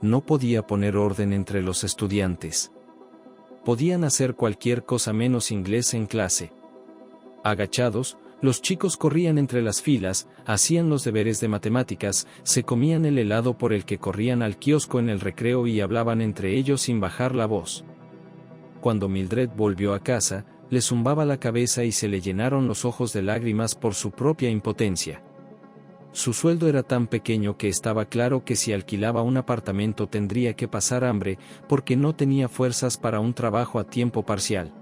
no podía poner orden entre los estudiantes. Podían hacer cualquier cosa menos inglés en clase. Agachados, los chicos corrían entre las filas, hacían los deberes de matemáticas, se comían el helado por el que corrían al kiosco en el recreo y hablaban entre ellos sin bajar la voz. Cuando Mildred volvió a casa, le zumbaba la cabeza y se le llenaron los ojos de lágrimas por su propia impotencia. Su sueldo era tan pequeño que estaba claro que si alquilaba un apartamento tendría que pasar hambre, porque no tenía fuerzas para un trabajo a tiempo parcial.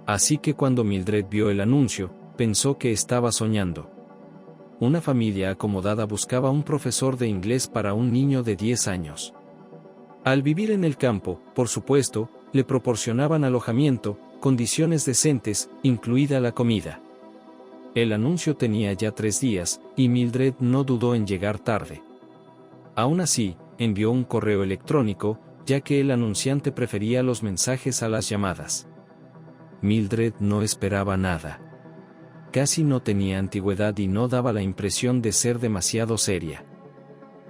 Así que cuando Mildred vio el anuncio, pensó que estaba soñando. Una familia acomodada buscaba un profesor de inglés para un niño de 10 años. Al vivir en el campo, por supuesto, le proporcionaban alojamiento, condiciones decentes, incluida la comida. El anuncio tenía ya 3 días, y Mildred no dudó en llegar tarde. Aún así, envió un correo electrónico, ya que el anunciante prefería los mensajes a las llamadas. Mildred no esperaba nada. Casi no tenía antigüedad y no daba la impresión de ser demasiado seria.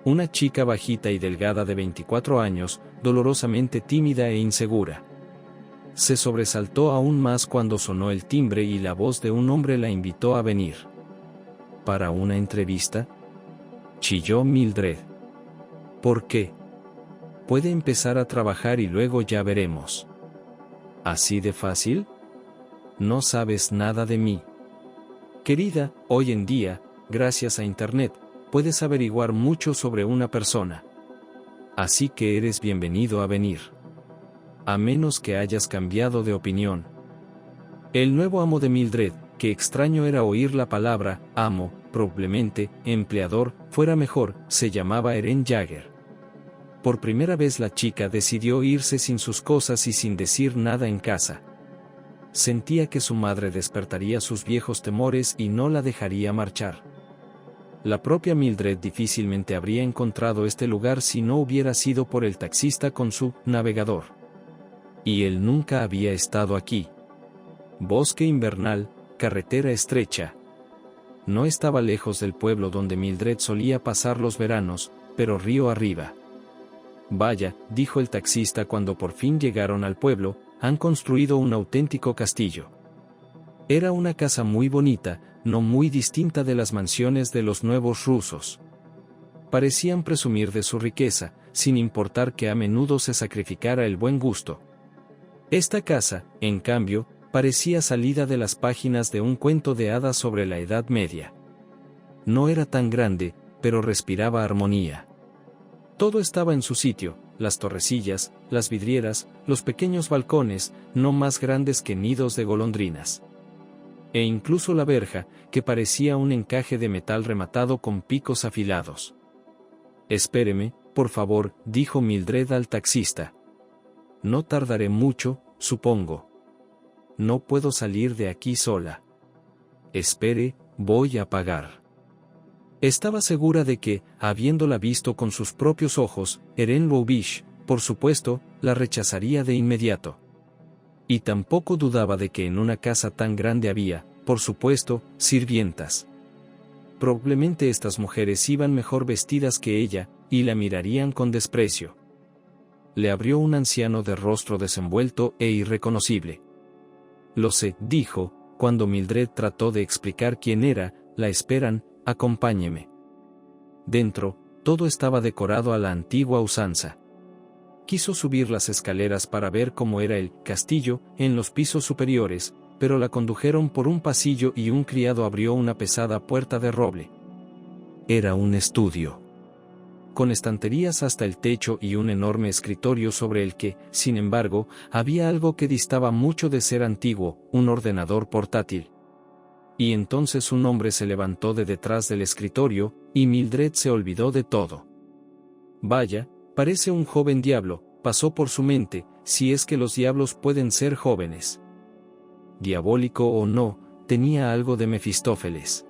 Una chica bajita y delgada de 24 años, dolorosamente tímida e insegura. Se sobresaltó aún más cuando sonó el timbre y la voz de un hombre la invitó a venir. ¿Para una entrevista?, chilló Mildred. ¿Por qué? Puede empezar a trabajar y luego ya veremos. ¿Así de fácil? No sabes nada de mí. Querida, hoy en día, gracias a Internet, puedes averiguar mucho sobre una persona. Así que eres bienvenido a venir. A menos que hayas cambiado de opinión. El nuevo amo de Mildred, que extraño era oír la palabra amo, probablemente empleador, fuera mejor, se llamaba Eren Jagger. por primera vez la chica decidió irse sin sus cosas y sin decir nada en casa. Sentía que su madre despertaría sus viejos temores y no la dejaría marchar. La propia Mildred difícilmente habría encontrado este lugar si no hubiera sido por el taxista con su navegador. Y él nunca había estado aquí. Bosque invernal, carretera estrecha. No estaba lejos del pueblo donde Mildred solía pasar los veranos, pero río arriba. Vaya, dijo el taxista cuando por fin llegaron al pueblo, han construido un auténtico castillo. Era una casa muy bonita, no muy distinta de las mansiones de los nuevos rusos. Parecían presumir de su riqueza, sin importar que a menudo se sacrificara el buen gusto. Esta casa, en cambio, parecía salida de las páginas de un cuento de hadas sobre la Edad Media. No era tan grande, pero respiraba armonía. Todo estaba en su sitio, las torrecillas, las vidrieras, los pequeños balcones, no más grandes que nidos de golondrinas. E incluso la verja, que parecía un encaje de metal rematado con picos afilados. «Espéreme, por favor», dijo Mildred al taxista. «No tardaré mucho, supongo. No puedo salir de aquí sola». «Espere, voy a pagar». Estaba segura de que, habiéndola visto con sus propios ojos, Eren Lwovish, por supuesto, la rechazaría de inmediato. Y tampoco dudaba de que en una casa tan grande había, por supuesto, sirvientas. Probablemente estas mujeres iban mejor vestidas que ella, y la mirarían con desprecio. Le abrió un anciano de rostro desenvuelto e irreconocible. «Lo sé», dijo, cuando Mildred trató de explicar quién era, «la esperan, acompáñeme». Dentro, todo estaba decorado a la antigua usanza. Quiso subir las escaleras para ver cómo era el castillo en los pisos superiores, pero la condujeron por un pasillo y un criado abrió una pesada puerta de roble. Era un estudio, con estanterías hasta el techo y un enorme escritorio sobre el que, sin embargo, había algo que distaba mucho de ser antiguo, un ordenador portátil. Y entonces un hombre se levantó de detrás del escritorio, y Mildred se olvidó de todo. «Vaya, parece un joven diablo», pasó por su mente, si es que los diablos pueden ser jóvenes. Diabólico o no, tenía algo de Mefistófeles.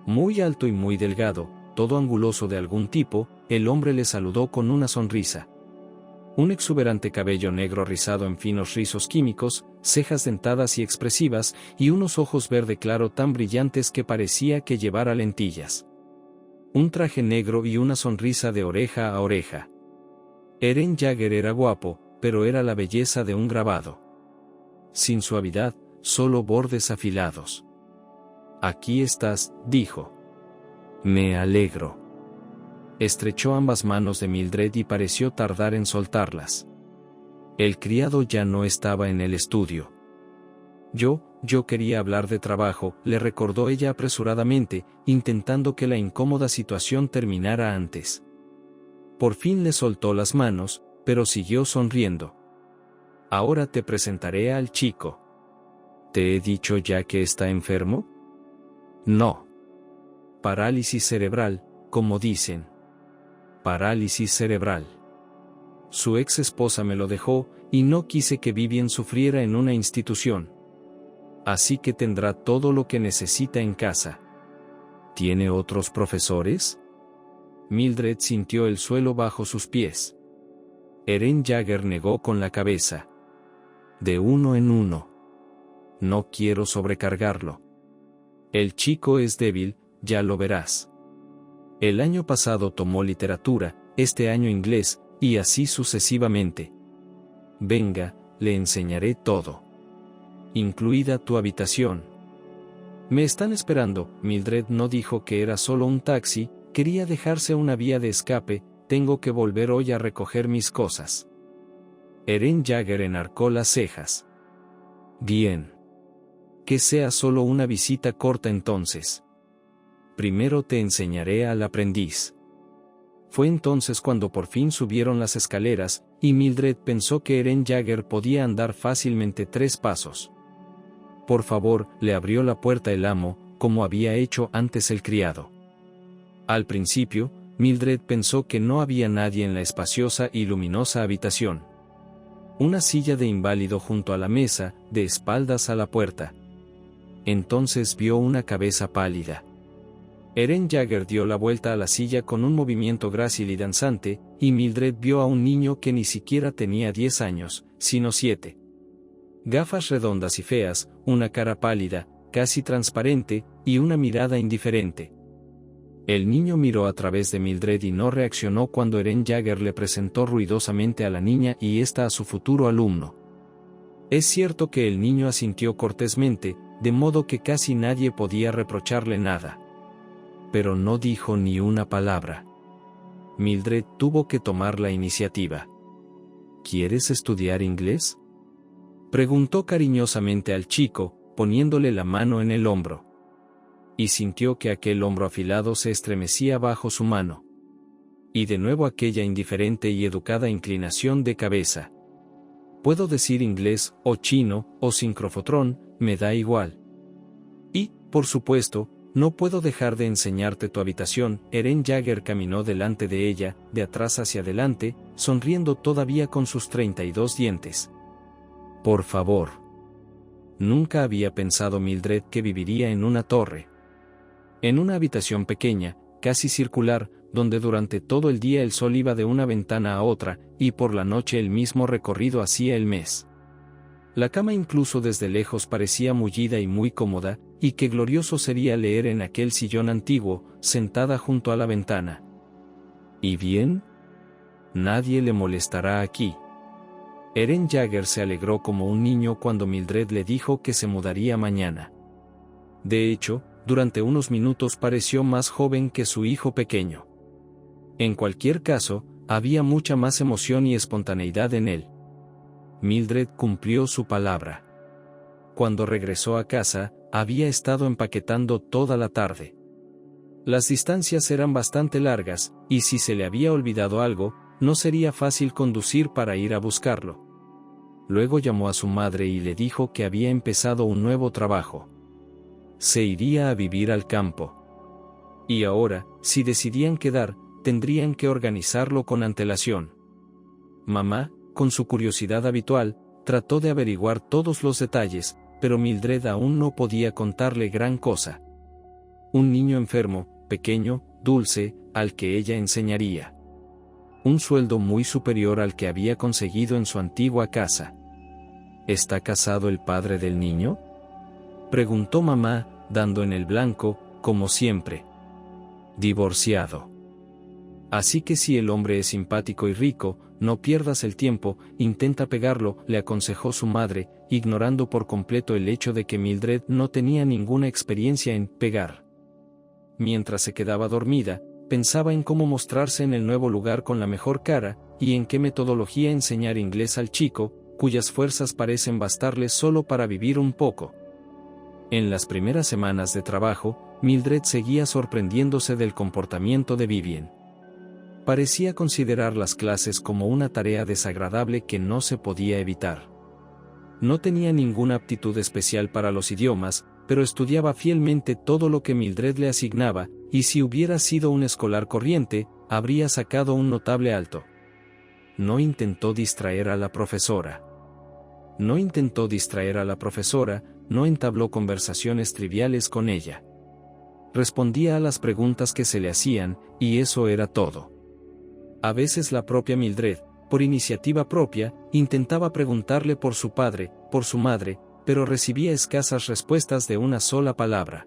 Muy alto y muy delgado, todo anguloso de algún tipo, el hombre le saludó con una sonrisa. Un exuberante cabello negro rizado en finos rizos químicos, cejas dentadas y expresivas, y unos ojos verde claro tan brillantes que parecía que llevara lentillas. Un traje negro y una sonrisa de oreja a oreja. Eren Jaeger era guapo, pero era la belleza de un grabado. Sin suavidad, solo bordes afilados. «Aquí estás», dijo. «Me alegro». Estrechó ambas manos de Mildred y pareció tardar en soltarlas. El criado ya no estaba en el estudio. Yo quería hablar de trabajo», le recordó ella apresuradamente, intentando que la incómoda situación terminara antes. Por fin le soltó las manos, pero siguió sonriendo. «Ahora te presentaré al chico». «¿Te he dicho ya que está enfermo?» «No. Parálisis cerebral, como dicen». «Parálisis cerebral. Su ex esposa me lo dejó, y no quise que Vivien sufriera en una institución. Así que tendrá todo lo que necesita en casa». «¿Tiene otros profesores?» Mildred sintió el suelo bajo sus pies. Eren Jaeger negó con la cabeza. «De uno en uno. No quiero sobrecargarlo. El chico es débil, ya lo verás. El año pasado tomó literatura, este año inglés, y así sucesivamente. Venga, le enseñaré todo. Incluida tu habitación». «Me están esperando». Mildred no dijo que era solo un taxi, quería dejarse una vía de escape. «Tengo que volver hoy a recoger mis cosas». Eren Jaeger enarcó las cejas. «Bien. Que sea solo una visita corta entonces. Primero te enseñaré al aprendiz». Fue entonces cuando por fin subieron las escaleras, y Mildred pensó que Eren Jaeger podía andar fácilmente 3 pasos. «Por favor», le abrió la puerta el amo, como había hecho antes el criado. Al principio, Mildred pensó que no había nadie en la espaciosa y luminosa habitación. Una silla de inválido junto a la mesa, de espaldas a la puerta. Entonces vio una cabeza pálida. Eren Jaeger dio la vuelta a la silla con un movimiento grácil y danzante, y Mildred vio a un niño que ni siquiera tenía 10 años, sino 7. Gafas redondas y feas, una cara pálida, casi transparente, y una mirada indiferente. El niño miró a través de Mildred y no reaccionó cuando Eren Jaeger le presentó ruidosamente a la niña y ésta a su futuro alumno. Es cierto que el niño asintió cortésmente, de modo que casi nadie podía reprocharle nada. Pero no dijo ni una palabra. Mildred tuvo que tomar la iniciativa. ¿Quieres estudiar inglés?, preguntó cariñosamente al chico, poniéndole la mano en el hombro. Y sintió que aquel hombro afilado se estremecía bajo su mano. Y de nuevo aquella indiferente y educada inclinación de cabeza. Puedo decir inglés, o chino, o sincrofotrón, me da igual. Y, por supuesto, no puedo dejar de enseñarte tu habitación. Eren Jaeger caminó delante de ella, de atrás hacia adelante, sonriendo todavía con sus 32 dientes. Por favor. Nunca había pensado Mildred que viviría en una torre. En una habitación pequeña, casi circular, donde durante todo el día el sol iba de una ventana a otra, y por la noche el mismo recorrido hacía el mes. La cama incluso desde lejos parecía mullida y muy cómoda, y qué glorioso sería leer en aquel sillón antiguo, sentada junto a la ventana. ¿Y bien? Nadie le molestará aquí. Eren Jaeger se alegró como un niño cuando Mildred le dijo que se mudaría mañana. De hecho, durante unos minutos pareció más joven que su hijo pequeño. En cualquier caso, había mucha más emoción y espontaneidad en él. Mildred cumplió su palabra. Cuando regresó a casa, había estado empaquetando toda la tarde. Las distancias eran bastante largas, y si se le había olvidado algo, no sería fácil conducir para ir a buscarlo. Luego llamó a su madre y le dijo que había empezado un nuevo trabajo. Se iría a vivir al campo. Y ahora, si decidían quedar, tendrían que organizarlo con antelación. Mamá, con su curiosidad habitual, trató de averiguar todos los detalles, pero Mildred aún no podía contarle gran cosa. Un niño enfermo, pequeño, dulce, al que ella enseñaría. Un sueldo muy superior al que había conseguido en su antigua casa. ¿Está casado el padre del niño?, preguntó mamá, dando en el blanco, como siempre. Divorciado. Así que si el hombre es simpático y rico, no pierdas el tiempo, intenta pegarlo, le aconsejó su madre, ignorando por completo el hecho de que Mildred no tenía ninguna experiencia en pegar. Mientras se quedaba dormida, pensaba en cómo mostrarse en el nuevo lugar con la mejor cara, y en qué metodología enseñar inglés al chico, cuyas fuerzas parecen bastarle solo para vivir un poco. En las primeras semanas de trabajo, Mildred seguía sorprendiéndose del comportamiento de Vivien. Parecía considerar las clases como una tarea desagradable que no se podía evitar. No tenía ninguna aptitud especial para los idiomas, pero estudiaba fielmente todo lo que Mildred le asignaba, y si hubiera sido un escolar corriente, habría sacado un notable alto. No intentó distraer a la profesora. No entabló conversaciones triviales con ella. Respondía a las preguntas que se le hacían, y eso era todo. A veces la propia Mildred, por iniciativa propia, intentaba preguntarle por su padre, por su madre, pero recibía escasas respuestas de una sola palabra.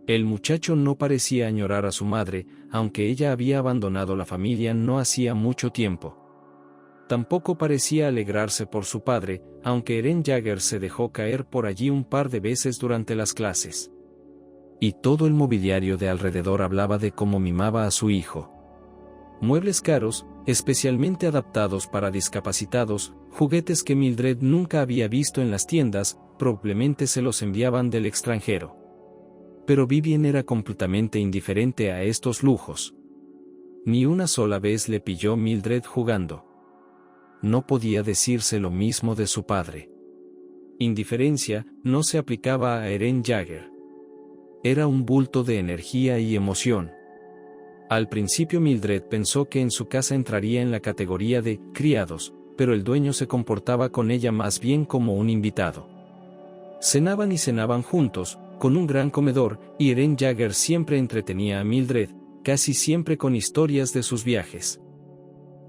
El muchacho no parecía añorar a su madre, aunque ella había abandonado la familia no hacía mucho tiempo. Tampoco parecía alegrarse por su padre, aunque Eren Jaeger se dejó caer por allí un par de veces durante las clases. Y todo el mobiliario de alrededor hablaba de cómo mimaba a su hijo. Muebles caros, especialmente adaptados para discapacitados, juguetes que Mildred nunca había visto en las tiendas, probablemente se los enviaban del extranjero. Pero Vivien era completamente indiferente a estos lujos. Ni una sola vez le pilló Mildred jugando. No podía decirse lo mismo de su padre. Indiferencia no se aplicaba a Eren Jaeger. Era un bulto de energía y emoción. Al principio Mildred pensó que en su casa entraría en la categoría de criados, pero el dueño se comportaba con ella más bien como un invitado. Cenaban y cenaban juntos, con un gran comedor, y Eren Jaeger siempre entretenía a Mildred, casi siempre con historias de sus viajes.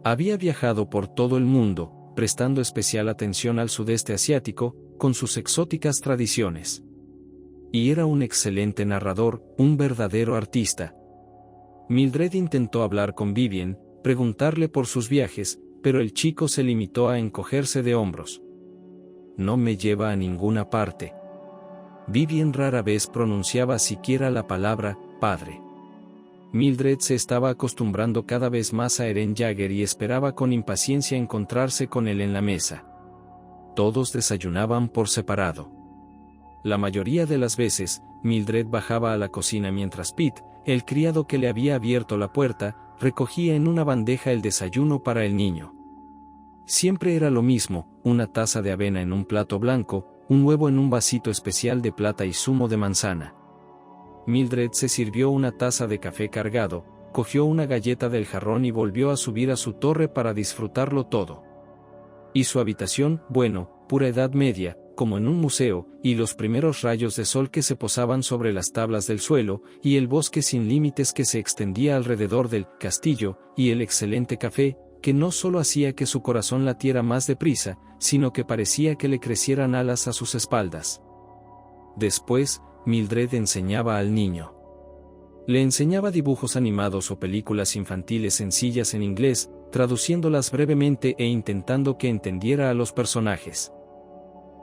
Había viajado por todo el mundo, prestando especial atención al sudeste asiático, con sus exóticas tradiciones. Y era un excelente narrador, un verdadero artista. Mildred intentó hablar con Vivian, preguntarle por sus viajes, pero el chico se limitó a encogerse de hombros. No me lleva a ninguna parte. Vivian rara vez pronunciaba siquiera la palabra padre. Mildred se estaba acostumbrando cada vez más a Eren Jaeger y esperaba con impaciencia encontrarse con él en la mesa. Todos desayunaban por separado. La mayoría de las veces, Mildred bajaba a la cocina mientras Pete, el criado que le había abierto la puerta, recogía en una bandeja el desayuno para el niño. Siempre era lo mismo, una taza de avena en un plato blanco, un huevo en un vasito especial de plata y zumo de manzana. Mildred se sirvió una taza de café cargado, cogió una galleta del jarrón y volvió a subir a su torre para disfrutarlo todo. Y su habitación, bueno, pura Edad Media, como en un museo, y los primeros rayos de sol que se posaban sobre las tablas del suelo, y el bosque sin límites que se extendía alrededor del castillo, y el excelente café, que no solo hacía que su corazón latiera más deprisa, sino que parecía que le crecieran alas a sus espaldas. Después, Mildred enseñaba al niño. Le enseñaba dibujos animados o películas infantiles sencillas en inglés, traduciéndolas brevemente e intentando que entendiera a los personajes.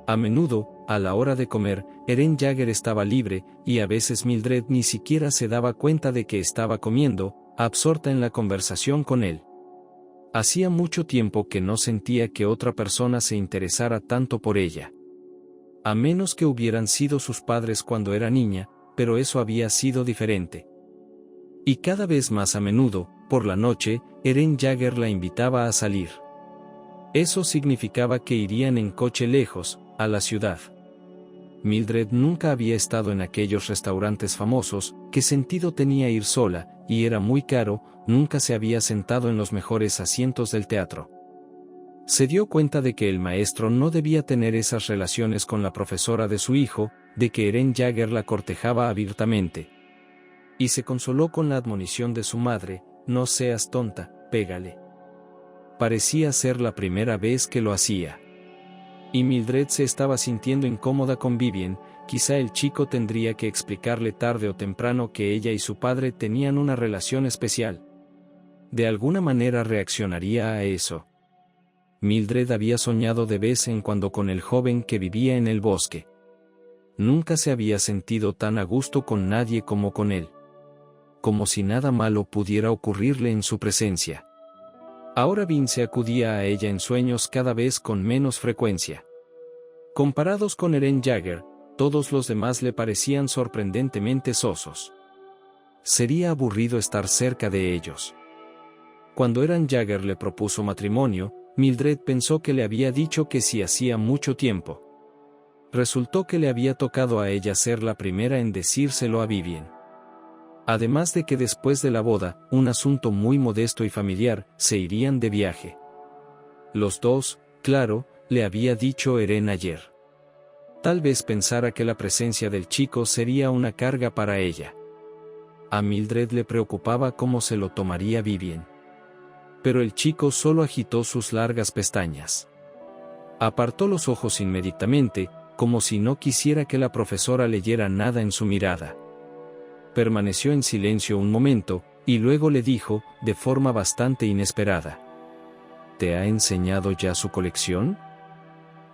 A menudo, a la hora de comer, Eren Jaeger estaba libre, y a veces Mildred ni siquiera se daba cuenta de que estaba comiendo, absorta en la conversación con él. Hacía mucho tiempo que no sentía que otra persona se interesara tanto por ella. A menos que hubieran sido sus padres cuando era niña, pero eso había sido diferente. Y cada vez más a menudo, por la noche, Eren Jaeger la invitaba a salir. Eso significaba que irían en coche lejos, a la ciudad. Mildred nunca había estado en aquellos restaurantes famosos, ¿qué sentido tenía ir sola? Y era muy caro, nunca se había sentado en los mejores asientos del teatro. Se dio cuenta de que el maestro no debía tener esas relaciones con la profesora de su hijo, de que Eren Jaeger la cortejaba abiertamente. Y se consoló con la admonición de su madre, no seas tonta, pégale. Parecía ser la primera vez que lo hacía. Y Mildred se estaba sintiendo incómoda con Vivian, quizá el chico tendría que explicarle tarde o temprano que ella y su padre tenían una relación especial. De alguna manera reaccionaría a eso. Mildred había soñado de vez en cuando con el joven que vivía en el bosque. Nunca se había sentido tan a gusto con nadie como con él. Como si nada malo pudiera ocurrirle en su presencia. Ahora Vince acudía a ella en sueños cada vez con menos frecuencia. Comparados con Eren Jaeger, todos los demás le parecían sorprendentemente sosos. Sería aburrido estar cerca de ellos. Cuando Eren Jaeger le propuso matrimonio, Mildred pensó que le había dicho que sí hacía mucho tiempo. Resultó que le había tocado a ella ser la primera en decírselo a Vivian. Además de que después de la boda, un asunto muy modesto y familiar, se irían de viaje. Los dos, claro, le había dicho Eren ayer. Tal vez pensara que la presencia del chico sería una carga para ella. A Mildred le preocupaba cómo se lo tomaría Vivian. Pero el chico solo agitó sus largas pestañas. Apartó los ojos inmediatamente, como si no quisiera que la profesora leyera nada en su mirada. Permaneció en silencio un momento, y luego le dijo, de forma bastante inesperada: ¿Te ha enseñado ya su colección?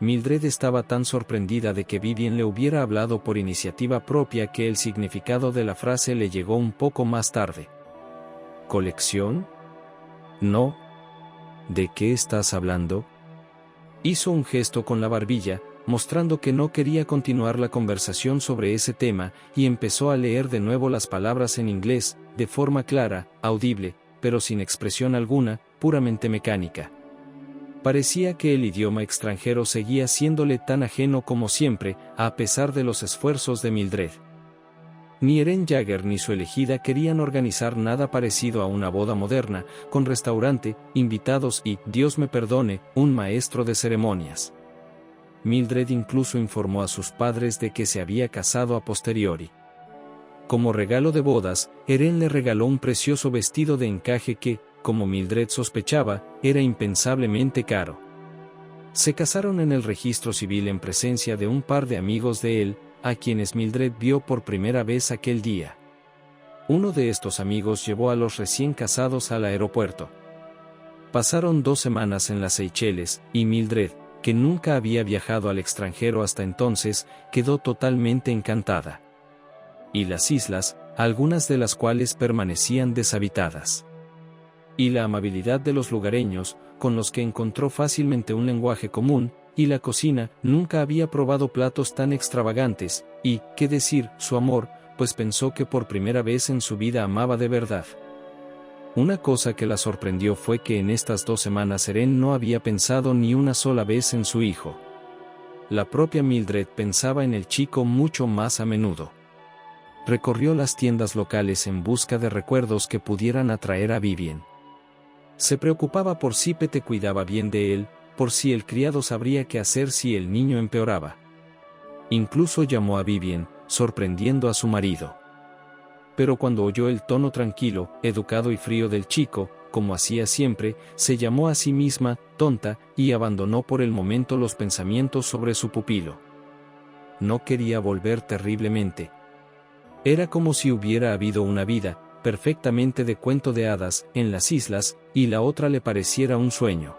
Mildred estaba tan sorprendida de que Vivian le hubiera hablado por iniciativa propia que el significado de la frase le llegó un poco más tarde. ¿Colección? No. ¿De qué estás hablando? Hizo un gesto con la barbilla, mostrando que no quería continuar la conversación sobre ese tema, y empezó a leer de nuevo las palabras en inglés, de forma clara, audible, pero sin expresión alguna, puramente mecánica. Parecía que el idioma extranjero seguía siéndole tan ajeno como siempre, a pesar de los esfuerzos de Mildred. Ni Eren Jaeger ni su elegida querían organizar nada parecido a una boda moderna, con restaurante, invitados y, Dios me perdone, un maestro de ceremonias. Mildred incluso informó a sus padres de que se había casado a posteriori. Como regalo de bodas, Eren le regaló un precioso vestido de encaje que, como Mildred sospechaba, era impensablemente caro. Se casaron en el registro civil en presencia de un par de amigos de él, a quienes Mildred vio por primera vez aquel día. Uno de estos amigos llevó a los recién casados al aeropuerto. Pasaron 2 semanas en las Seychelles, y Mildred, que nunca había viajado al extranjero hasta entonces, quedó totalmente encantada. Y las islas, algunas de las cuales permanecían deshabitadas. Y la amabilidad de los lugareños, con los que encontró fácilmente un lenguaje común, y la cocina, nunca había probado platos tan extravagantes, y, qué decir, su amor, pues pensó que por primera vez en su vida amaba de verdad. Una cosa que la sorprendió fue que en estas 2 semanas Eren no había pensado ni una sola vez en su hijo. La propia Mildred pensaba en el chico mucho más a menudo. Recorrió las tiendas locales en busca de recuerdos que pudieran atraer a Vivien. Se preocupaba por si Pete cuidaba bien de él, por si el criado sabría qué hacer si el niño empeoraba. Incluso llamó a Vivien, sorprendiendo a su marido. Pero cuando oyó el tono tranquilo, educado y frío del chico, como hacía siempre, se llamó a sí misma, tonta, y abandonó por el momento los pensamientos sobre su pupilo. No quería volver terriblemente. Era como si hubiera habido una vida, perfectamente de cuento de hadas, en las islas, y la otra le pareciera un sueño.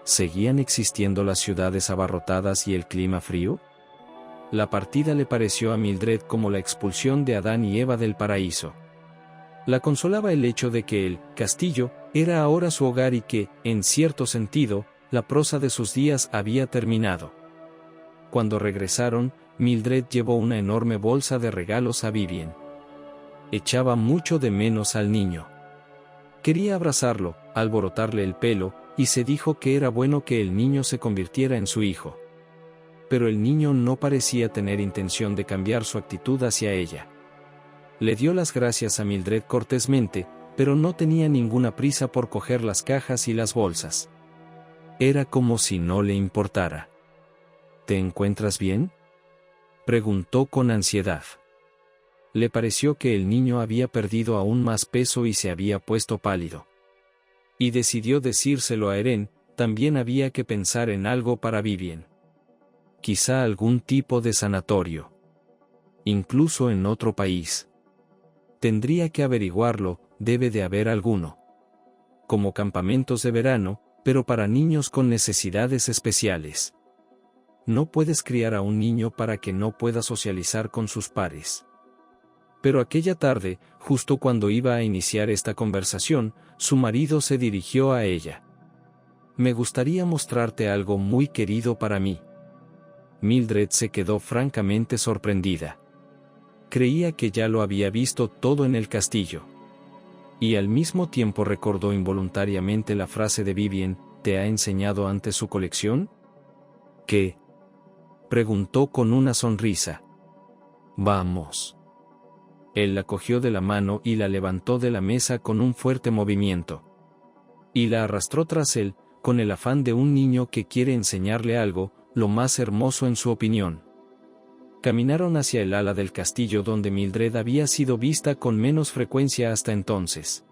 ¿Seguían existiendo las ciudades abarrotadas y el clima frío? La partida le pareció a Mildred como la expulsión de Adán y Eva del paraíso. La consolaba el hecho de que el castillo era ahora su hogar y que, en cierto sentido, la prosa de sus días había terminado. Cuando regresaron, Mildred llevó una enorme bolsa de regalos a Vivien. Echaba mucho de menos al niño. Quería abrazarlo, alborotarle el pelo, y se dijo que era bueno que el niño se convirtiera en su hijo. Pero el niño no parecía tener intención de cambiar su actitud hacia ella. Le dio las gracias a Mildred cortésmente, pero no tenía ninguna prisa por coger las cajas y las bolsas. Era como si no le importara. ¿Te encuentras bien?, preguntó con ansiedad. Le pareció que el niño había perdido aún más peso y se había puesto pálido. Y decidió decírselo a Eren, también había que pensar en algo para Vivien. Quizá algún tipo de sanatorio. Incluso en otro país. Tendría que averiguarlo, debe de haber alguno. Como campamentos de verano, pero para niños con necesidades especiales. No puedes criar a un niño para que no pueda socializar con sus pares. Pero aquella tarde, justo cuando iba a iniciar esta conversación, su marido se dirigió a ella. Me gustaría mostrarte algo muy querido para mí. Mildred se quedó francamente sorprendida. Creía que ya lo había visto todo en el castillo. Y al mismo tiempo recordó involuntariamente la frase de Vivien, ¿te ha enseñado antes su colección? ¿Qué?, preguntó con una sonrisa. Vamos. Él la cogió de la mano y la levantó de la mesa con un fuerte movimiento. Y la arrastró tras él, con el afán de un niño que quiere enseñarle algo, lo más hermoso en su opinión. Caminaron hacia el ala del castillo donde Mildred había sido vista con menos frecuencia hasta entonces.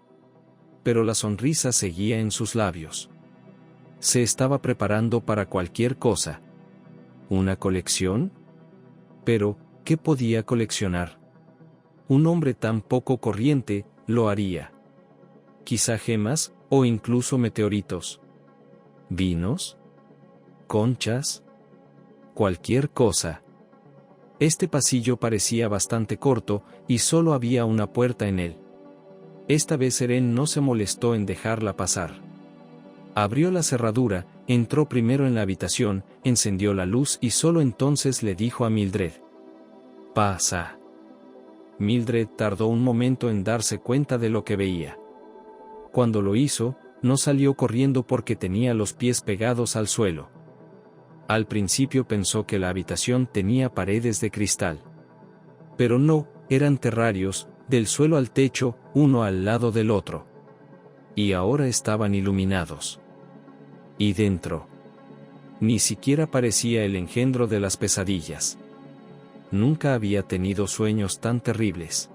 Pero la sonrisa seguía en sus labios. Se estaba preparando para cualquier cosa. ¿Una colección? Pero, ¿qué podía coleccionar? Un hombre tan poco corriente, lo haría. Quizá gemas, o incluso meteoritos. ¿Vinos? ¿Conchas? Cualquier cosa. Este pasillo parecía bastante corto, y solo había una puerta en él. Esta vez Eren no se molestó en dejarla pasar. Abrió la cerradura, entró primero en la habitación, encendió la luz y solo entonces le dijo a Mildred: «Pasa». Mildred tardó un momento en darse cuenta de lo que veía. Cuando lo hizo, no salió corriendo porque tenía los pies pegados al suelo. Al principio pensó que la habitación tenía paredes de cristal. Pero no, eran terrarios, del suelo al techo, uno al lado del otro. Y ahora estaban iluminados. Y dentro. Ni siquiera parecía el engendro de las pesadillas. Nunca había tenido sueños tan terribles.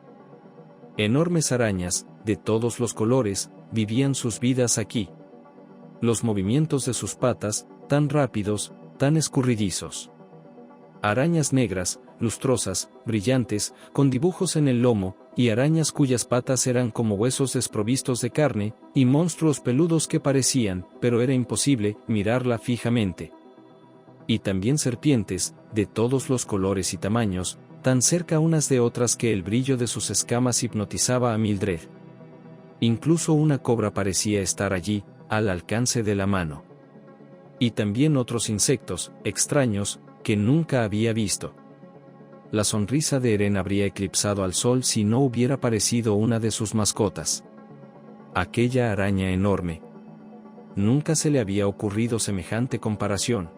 Enormes arañas, de todos los colores, vivían sus vidas aquí. Los movimientos de sus patas, tan rápidos, tan escurridizos. Arañas negras, lustrosas, brillantes, con dibujos en el lomo, y arañas cuyas patas eran como huesos desprovistos de carne, y monstruos peludos que parecían, pero era imposible, mirarla fijamente. Y también serpientes, de todos los colores y tamaños, tan cerca unas de otras que el brillo de sus escamas hipnotizaba a Mildred. Incluso una cobra parecía estar allí, al alcance de la mano. Y también otros insectos, extraños, que nunca había visto. La sonrisa de Eren habría eclipsado al sol si no hubiera parecido una de sus mascotas. Aquella araña enorme. Nunca se le había ocurrido semejante comparación.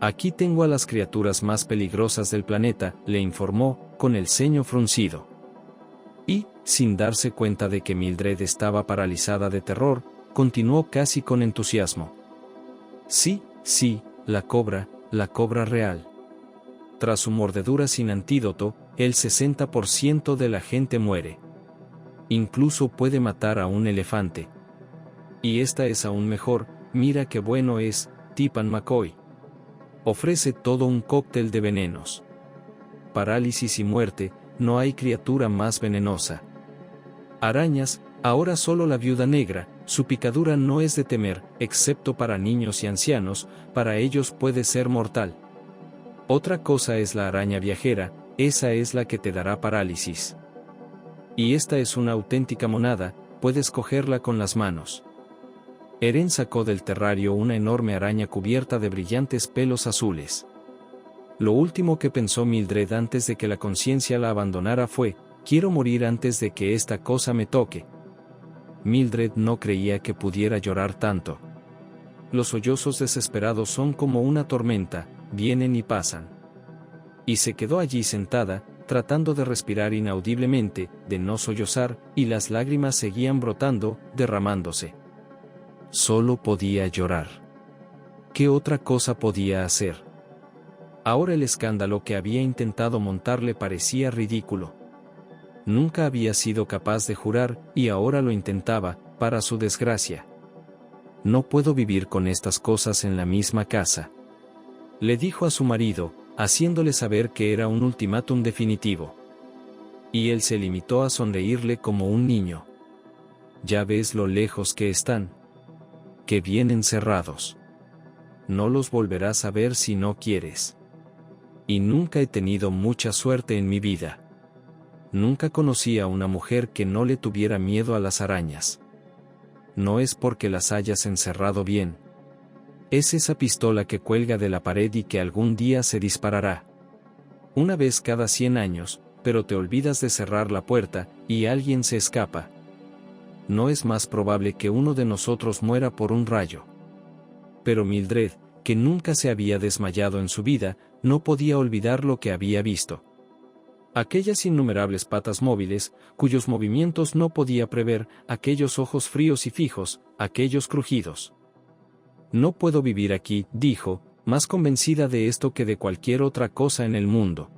Aquí tengo a las criaturas más peligrosas del planeta, le informó, con el ceño fruncido. Y, sin darse cuenta de que Mildred estaba paralizada de terror, continuó casi con entusiasmo. Sí, sí, la cobra real. Tras su mordedura sin antídoto, el 60% de la gente muere. Incluso puede matar a un elefante. Y esta es aún mejor, mira qué bueno es, Tipan McCoy. Ofrece todo un cóctel de venenos. Parálisis y muerte, no hay criatura más venenosa. Arañas, ahora solo la viuda negra, su picadura no es de temer, excepto para niños y ancianos, para ellos puede ser mortal. Otra cosa es la araña viajera, esa es la que te dará parálisis. Y esta es una auténtica monada, puedes cogerla con las manos. Eren sacó del terrario una enorme araña cubierta de brillantes pelos azules. Lo último que pensó Mildred antes de que la conciencia la abandonara fue, quiero morir antes de que esta cosa me toque. Mildred no creía que pudiera llorar tanto. Los sollozos desesperados son como una tormenta, vienen y pasan. Y se quedó allí sentada, tratando de respirar inaudiblemente, de no sollozar, y las lágrimas seguían brotando, derramándose. Solo podía llorar. ¿Qué otra cosa podía hacer? Ahora el escándalo que había intentado montar le parecía ridículo. Nunca había sido capaz de jurar, y ahora lo intentaba, para su desgracia. No puedo vivir con estas cosas en la misma casa. Le dijo a su marido, haciéndole saber que era un ultimátum definitivo. Y él se limitó a sonreírle como un niño. Ya ves lo lejos que están. Que vienen cerrados. No los volverás a ver si no quieres. Y nunca he tenido mucha suerte en mi vida. Nunca conocí a una mujer que no le tuviera miedo a las arañas. No es porque las hayas encerrado bien. Es esa pistola que cuelga de la pared y que algún día se disparará. Una vez cada 100 años, pero te olvidas de cerrar la puerta, y alguien se escapa. No es más probable que uno de nosotros muera por un rayo. Pero Mildred, que nunca se había desmayado en su vida, no podía olvidar lo que había visto. Aquellas innumerables patas móviles, cuyos movimientos no podía prever, aquellos ojos fríos y fijos, aquellos crujidos. No puedo vivir aquí, dijo, más convencida de esto que de cualquier otra cosa en el mundo.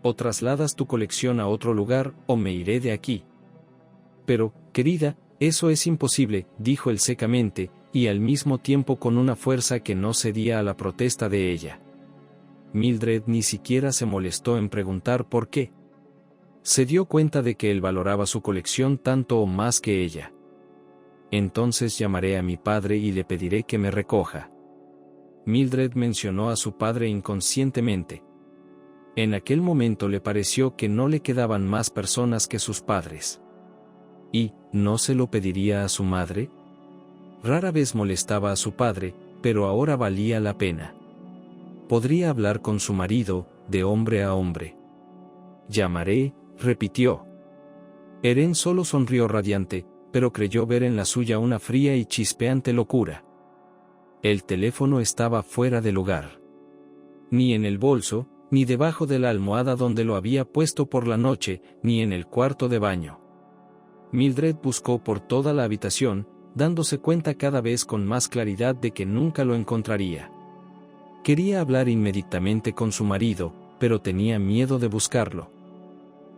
O trasladas tu colección a otro lugar, o me iré de aquí. Pero, querida, eso es imposible, dijo él secamente, y al mismo tiempo con una fuerza que no cedía a la protesta de ella. Mildred ni siquiera se molestó en preguntar por qué. Se dio cuenta de que él valoraba su colección tanto o más que ella. Entonces llamaré a mi padre y le pediré que me recoja. Mildred mencionó a su padre inconscientemente. En aquel momento le pareció que no le quedaban más personas que sus padres. ¿Y no se lo pediría a su madre? Rara vez molestaba a su padre, pero ahora valía la pena. Podría hablar con su marido, de hombre a hombre. Llamaré, repitió. Eren solo sonrió radiante, pero creyó ver en la suya una fría y chispeante locura. El teléfono estaba fuera de lugar. Ni en el bolso, ni debajo de la almohada donde lo había puesto por la noche, ni en el cuarto de baño. Mildred buscó por toda la habitación, dándose cuenta cada vez con más claridad de que nunca lo encontraría. Quería hablar inmediatamente con su marido, pero tenía miedo de buscarlo.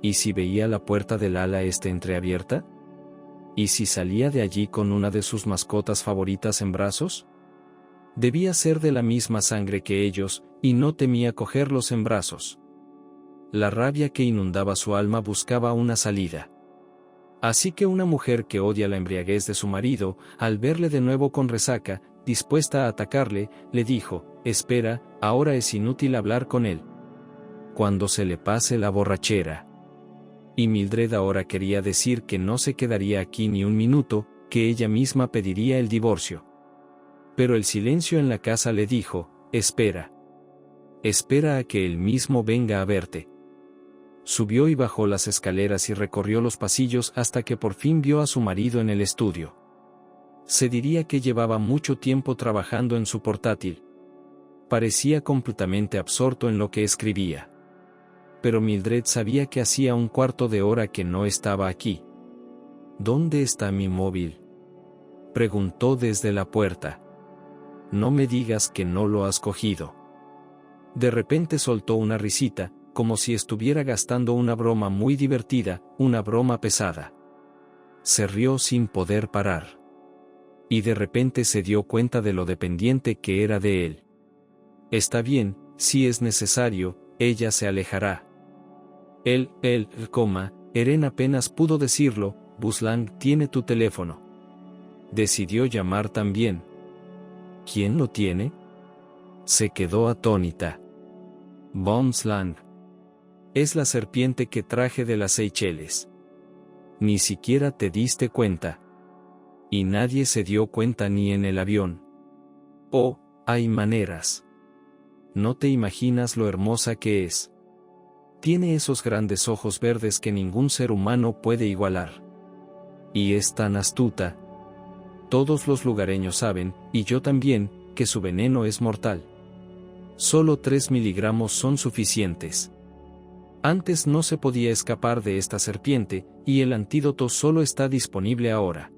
¿Y si veía la puerta del ala entreabierta? ¿Y si salía de allí con una de sus mascotas favoritas en brazos? Debía ser de la misma sangre que ellos, y no temía cogerlos en brazos. La rabia que inundaba su alma buscaba una salida. Así que una mujer que odia la embriaguez de su marido, al verle de nuevo con resaca, dispuesta a atacarle, le dijo: «Espera, ahora es inútil hablar con él. Cuando se le pase la borrachera». Y Mildred ahora quería decir que no se quedaría aquí ni un minuto, que ella misma pediría el divorcio. Pero el silencio en la casa le dijo: «Espera. Espera a que él mismo venga a verte». Subió y bajó las escaleras y recorrió los pasillos hasta que por fin vio a su marido en el estudio. Se diría que llevaba mucho tiempo trabajando en su portátil. Parecía completamente absorto en lo que escribía. Pero Mildred sabía que hacía un cuarto de hora que no estaba aquí. «¿Dónde está mi móvil?», preguntó desde la puerta. «No me digas que no lo has cogido». De repente soltó una risita, como si estuviera gastando una broma muy divertida, una broma pesada. Se rió sin poder parar. Y de repente se dio cuenta de lo dependiente que era de él. «Está bien, si es necesario, ella se alejará». Eren apenas pudo decirlo: «Buslang tiene tu teléfono». Decidió llamar también. «¿Quién lo tiene?». Se quedó atónita. «Buslang. Es la serpiente que traje de las Seychelles. Ni siquiera te diste cuenta». Y nadie se dio cuenta ni en el avión. «Oh, hay maneras. No te imaginas lo hermosa que es. Tiene esos grandes ojos verdes que ningún ser humano puede igualar. Y es tan astuta. Todos los lugareños saben, y yo también, que su veneno es mortal. Solo 3 miligramos son suficientes. Antes no se podía escapar de esta serpiente, y el antídoto solo está disponible ahora.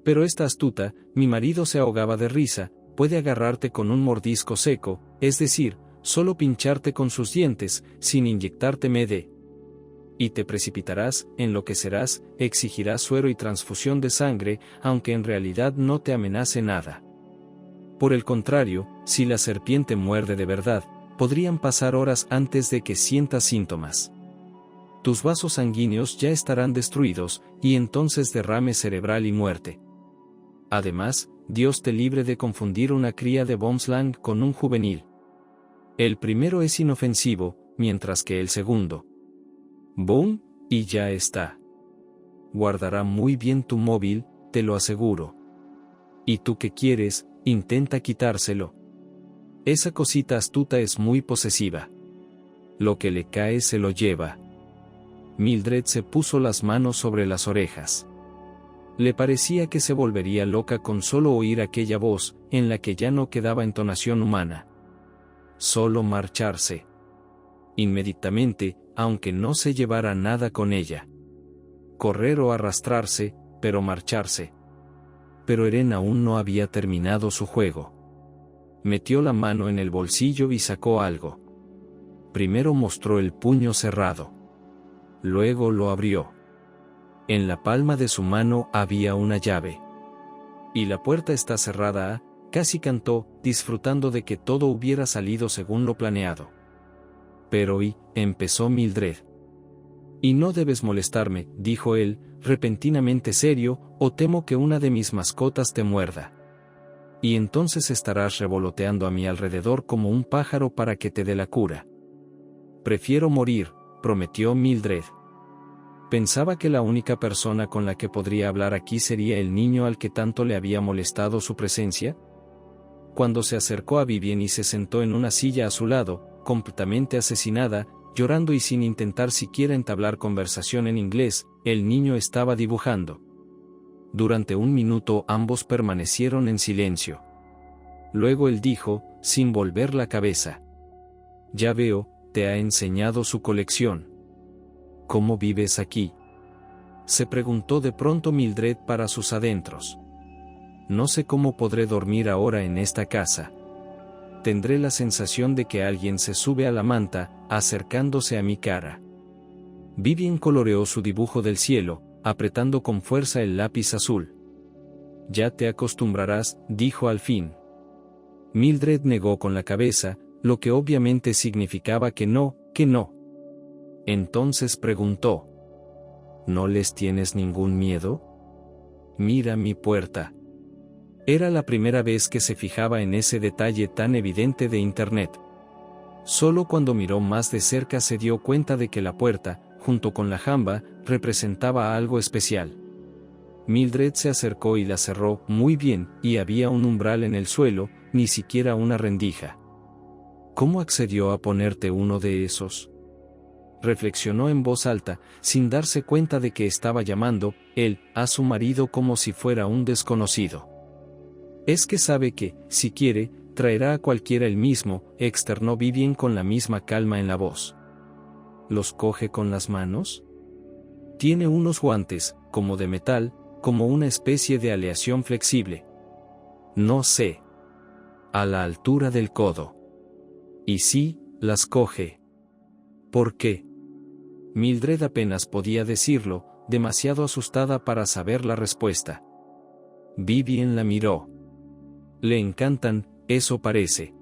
Pero esta astuta, mi marido se ahogaba de risa, puede agarrarte con un mordisco seco, es decir, solo pincharte con sus dientes, sin inyectarte MD. Y te precipitarás, enloquecerás, exigirás suero y transfusión de sangre, aunque en realidad no te amenace nada. Por el contrario, si la serpiente muerde de verdad, podrían pasar horas antes de que sientas síntomas. Tus vasos sanguíneos ya estarán destruidos, y entonces derrame cerebral y muerte. Además, Dios te libre de confundir una cría de Buslang con un juvenil. El primero es inofensivo, mientras que el segundo. ¡Boom! Y ya está. Guardará muy bien tu móvil, te lo aseguro. ¿Y tú qué quieres? Intenta quitárselo. Esa cosita astuta es muy posesiva. Lo que le cae se lo lleva». Mildred se puso las manos sobre las orejas. Le parecía que se volvería loca con solo oír aquella voz, en la que ya no quedaba entonación humana. Solo marcharse. Inmediatamente, aunque no se llevara nada con ella. Correr o arrastrarse, pero marcharse. Pero Eren aún no había terminado su juego. Metió la mano en el bolsillo y sacó algo. Primero mostró el puño cerrado. Luego lo abrió. En la palma de su mano había una llave. «Y la puerta está cerrada», casi cantó, disfrutando de que todo hubiera salido según lo planeado. «Pero empezó Mildred. «Y no debes molestarme», dijo él, repentinamente serio, «o temo que una de mis mascotas te muerda. Y entonces estarás revoloteando a mi alrededor como un pájaro para que te dé la cura». «Prefiero morir», prometió Mildred. Pensaba que la única persona con la que podría hablar aquí sería el niño al que tanto le había molestado su presencia. Cuando se acercó a Vivien y se sentó en una silla a su lado, completamente asesinada, llorando y sin intentar siquiera entablar conversación en inglés, el niño estaba dibujando. Durante un minuto ambos permanecieron en silencio. Luego él dijo, sin volver la cabeza: «Ya veo, te ha enseñado su colección? ¿Cómo vives aquí?, se preguntó de pronto Mildred para sus adentros. No sé cómo podré dormir ahora en esta casa. Tendré la sensación de que alguien se sube a la manta, acercándose a mi cara. Vivien coloreó su dibujo del cielo, apretando con fuerza el lápiz azul. Ya te acostumbrarás, dijo al fin. Mildred negó con la cabeza, lo que obviamente significaba que no, que no. Entonces preguntó: ¿No les tienes ningún miedo? Mira mi puerta. Era la primera vez que se fijaba en ese detalle tan evidente de Internet. Solo cuando miró más de cerca se dio cuenta de que la puerta, junto con la jamba, representaba algo especial. Mildred se acercó y la cerró muy bien, y había un umbral en el suelo, ni siquiera una rendija. ¿Cómo accedió a ponerte uno de esos?, reflexionó en voz alta, sin darse cuenta de que estaba llamando él a su marido como si fuera un desconocido. Es que sabe que, si quiere, traerá a cualquiera él mismo, externó Vivien con la misma calma en la voz. ¿Los coge con las manos? Tiene unos guantes, como de metal, como una especie de aleación flexible. No sé. A la altura del codo. Y sí, las coge. ¿Por qué? Mildred apenas podía decirlo, demasiado asustada para saber la respuesta. Vivien la miró. Le encantan, eso parece.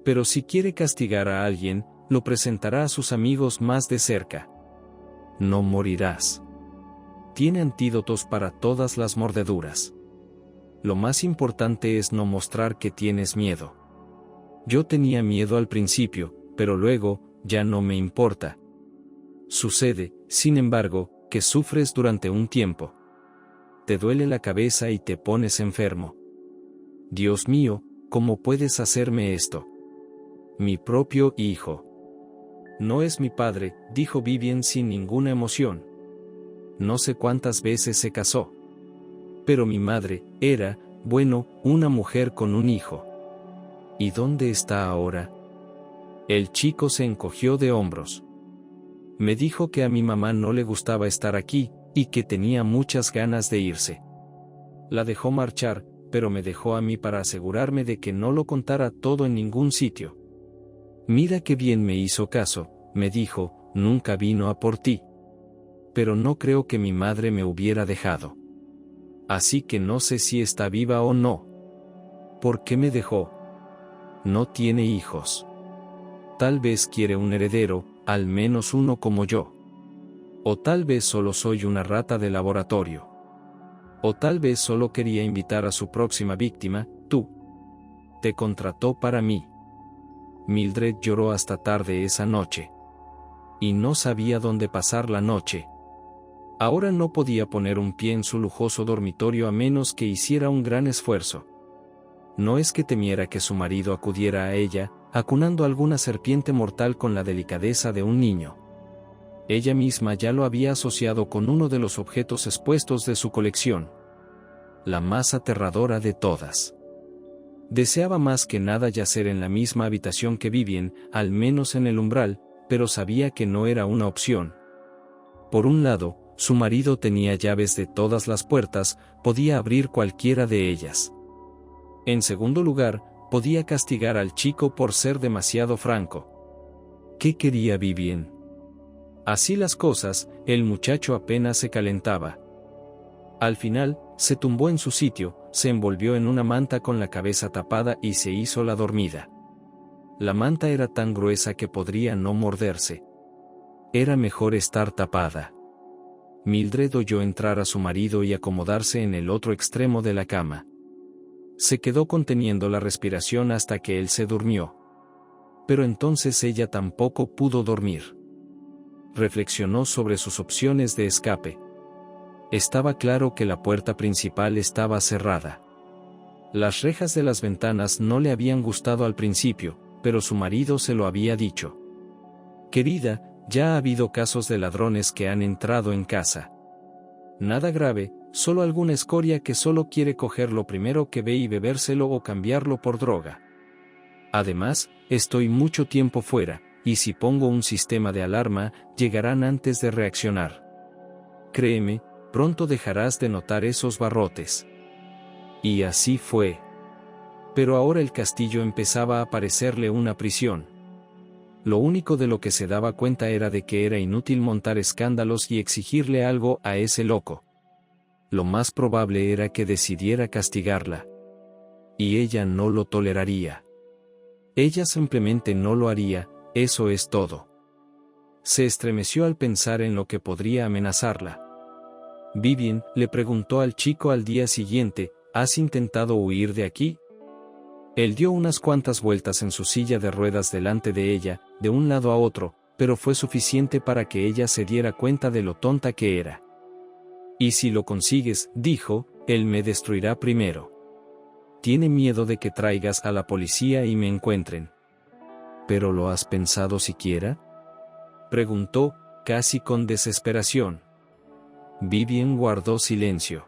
Pero si quiere castigar a alguien, lo presentará a sus amigos más de cerca. No morirás. Tiene antídotos para todas las mordeduras. Lo más importante es no mostrar que tienes miedo. Yo tenía miedo al principio, pero luego, ya no me importa. Sucede, sin embargo, que sufres durante un tiempo. Te duele la cabeza y te pones enfermo. Dios mío, ¿cómo puedes hacerme esto? Mi propio hijo. No es mi padre, dijo Vivien sin ninguna emoción. No sé cuántas veces se casó. Pero mi madre era, bueno, una mujer con un hijo. ¿Y dónde está ahora? El chico se encogió de hombros. Me dijo que a mi mamá no le gustaba estar aquí, y que tenía muchas ganas de irse. La dejó marchar, pero me dejó a mí para asegurarme de que no lo contara todo en ningún sitio. Mira qué bien me hizo caso, me dijo, nunca vino a por ti. Pero no creo que mi madre me hubiera dejado. Así que no sé si está viva o no. ¿Por qué me dejó? No tiene hijos. Tal vez quiere un heredero, al menos uno como yo. O tal vez solo soy una rata de laboratorio. O tal vez solo quería invitar a su próxima víctima, tú. Te contrató para mí. Mildred lloró hasta tarde esa noche. Y no sabía dónde pasar la noche. Ahora no podía poner un pie en su lujoso dormitorio a menos que hiciera un gran esfuerzo. No es que temiera que su marido acudiera a ella, acunando alguna serpiente mortal con la delicadeza de un niño. Ella misma ya lo había asociado con uno de los objetos expuestos de su colección. La más aterradora de todas. Deseaba más que nada yacer en la misma habitación que Vivien, al menos en el umbral, pero sabía que no era una opción. Por un lado, su marido tenía llaves de todas las puertas, podía abrir cualquiera de ellas. En segundo lugar, podía castigar al chico por ser demasiado franco. ¿Qué quería Vivien? Así las cosas, el muchacho apenas se calentaba. Al final, se tumbó en su sitio, se envolvió en una manta con la cabeza tapada y se hizo la dormida. La manta era tan gruesa que podría no morderse. Era mejor estar tapada. Mildred oyó entrar a su marido y acomodarse en el otro extremo de la cama. Se quedó conteniendo la respiración hasta que él se durmió. Pero entonces ella tampoco pudo dormir. Reflexionó sobre sus opciones de escape. Estaba claro que la puerta principal estaba cerrada. Las rejas de las ventanas no le habían gustado al principio, pero su marido se lo había dicho. Querida, ya ha habido casos de ladrones que han entrado en casa. Nada grave, solo alguna escoria que solo quiere coger lo primero que ve y bebérselo o cambiarlo por droga. Además, estoy mucho tiempo fuera, y si pongo un sistema de alarma, llegarán antes de reaccionar. Créeme, pronto dejarás de notar esos barrotes. Y así fue. Pero ahora el castillo empezaba a parecerle una prisión. Lo único de lo que se daba cuenta era de que era inútil montar escándalos y exigirle algo a ese loco. Lo más probable era que decidiera castigarla. Y ella no lo toleraría. Ella simplemente no lo haría, eso es todo. Se estremeció al pensar en lo que podría amenazarla. Vivian le preguntó al chico al día siguiente, ¿has intentado huir de aquí? Él dio unas cuantas vueltas en su silla de ruedas delante de ella, de un lado a otro, pero fue suficiente para que ella se diera cuenta de lo tonta que era. Y si lo consigues, dijo, él me destruirá primero. Tiene miedo de que traigas a la policía y me encuentren. ¿Pero lo has pensado siquiera? Preguntó, casi con desesperación. Vivian guardó silencio.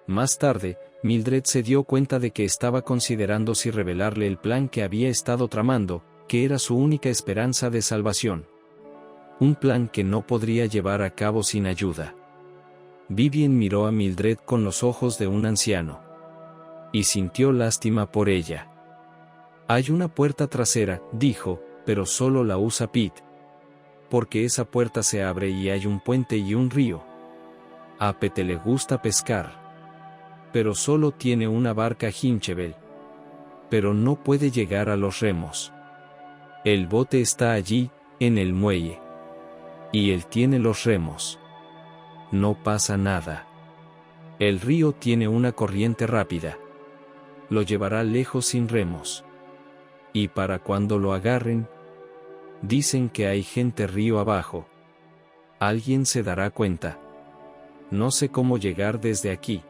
Más tarde, Mildred se dio cuenta de que estaba considerando si revelarle el plan que había estado tramando, que era su única esperanza de salvación. Un plan que no podría llevar a cabo sin ayuda. Vivian miró a Mildred con los ojos de un anciano. Y sintió lástima por ella. Hay una puerta trasera, dijo, pero solo la usa Pete. Porque esa puerta se abre y hay un puente y un río. A Pete le gusta pescar. Pero solo tiene una barca Hinchebel. Pero no puede llegar a los remos. El bote está allí, en el muelle. Y él tiene los remos. No pasa nada. El río tiene una corriente rápida. Lo llevará lejos sin remos. Y para cuando lo agarren, dicen que hay gente río abajo. Alguien se dará cuenta. No sé cómo llegar desde aquí.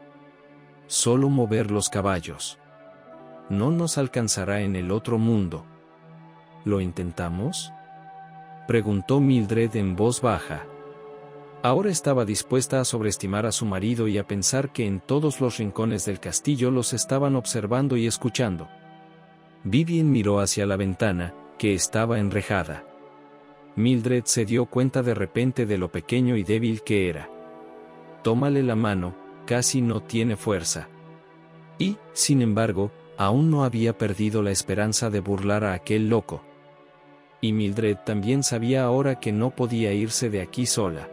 Solo mover los caballos. No nos alcanzará en el otro mundo. ¿Lo intentamos? Preguntó Mildred en voz baja. Ahora estaba dispuesta a sobreestimar a su marido y a pensar que en todos los rincones del castillo los estaban observando y escuchando. Vivian miró hacia la ventana, que estaba enrejada. Mildred se dio cuenta de repente de lo pequeño y débil que era. Tómale la mano, casi no tiene fuerza. Y, sin embargo, aún no había perdido la esperanza de burlar a aquel loco. Y Mildred también sabía ahora que no podía irse de aquí sola.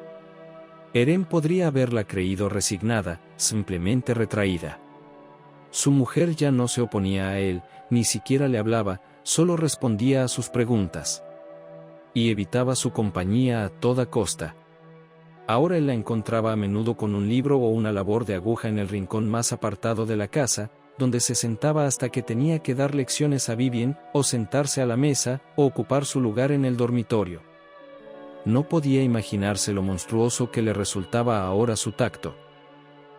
Eren podría haberla creído resignada, simplemente retraída. Su mujer ya no se oponía a él, ni siquiera le hablaba, solo respondía a sus preguntas. Y evitaba su compañía a toda costa. Ahora él la encontraba a menudo con un libro o una labor de aguja en el rincón más apartado de la casa, donde se sentaba hasta que tenía que dar lecciones a Vivian, o sentarse a la mesa, o ocupar su lugar en el dormitorio. No podía imaginarse lo monstruoso que le resultaba ahora su tacto.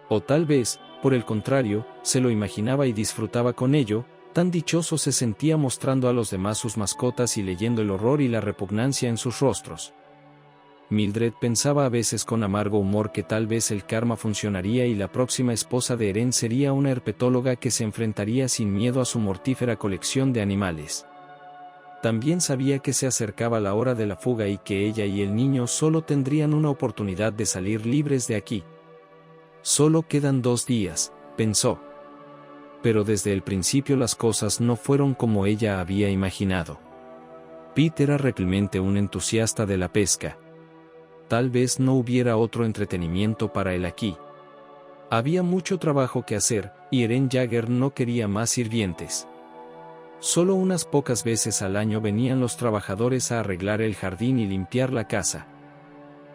O tal vez, por el contrario, se lo imaginaba y disfrutaba con ello, tan dichoso se sentía mostrando a los demás sus mascotas y leyendo el horror y la repugnancia en sus rostros. Mildred pensaba a veces con amargo humor que tal vez el karma funcionaría y la próxima esposa de Eren sería una herpetóloga que se enfrentaría sin miedo a su mortífera colección de animales. También sabía que se acercaba la hora de la fuga y que ella y el niño solo tendrían una oportunidad de salir libres de aquí. Solo quedan 2 días, pensó. Pero desde el principio las cosas no fueron como ella había imaginado. Pete era realmente un entusiasta de la pesca. Tal vez no hubiera otro entretenimiento para él aquí. Había mucho trabajo que hacer, y Eren Jaeger no quería más sirvientes. Solo unas pocas veces al año venían los trabajadores a arreglar el jardín y limpiar la casa.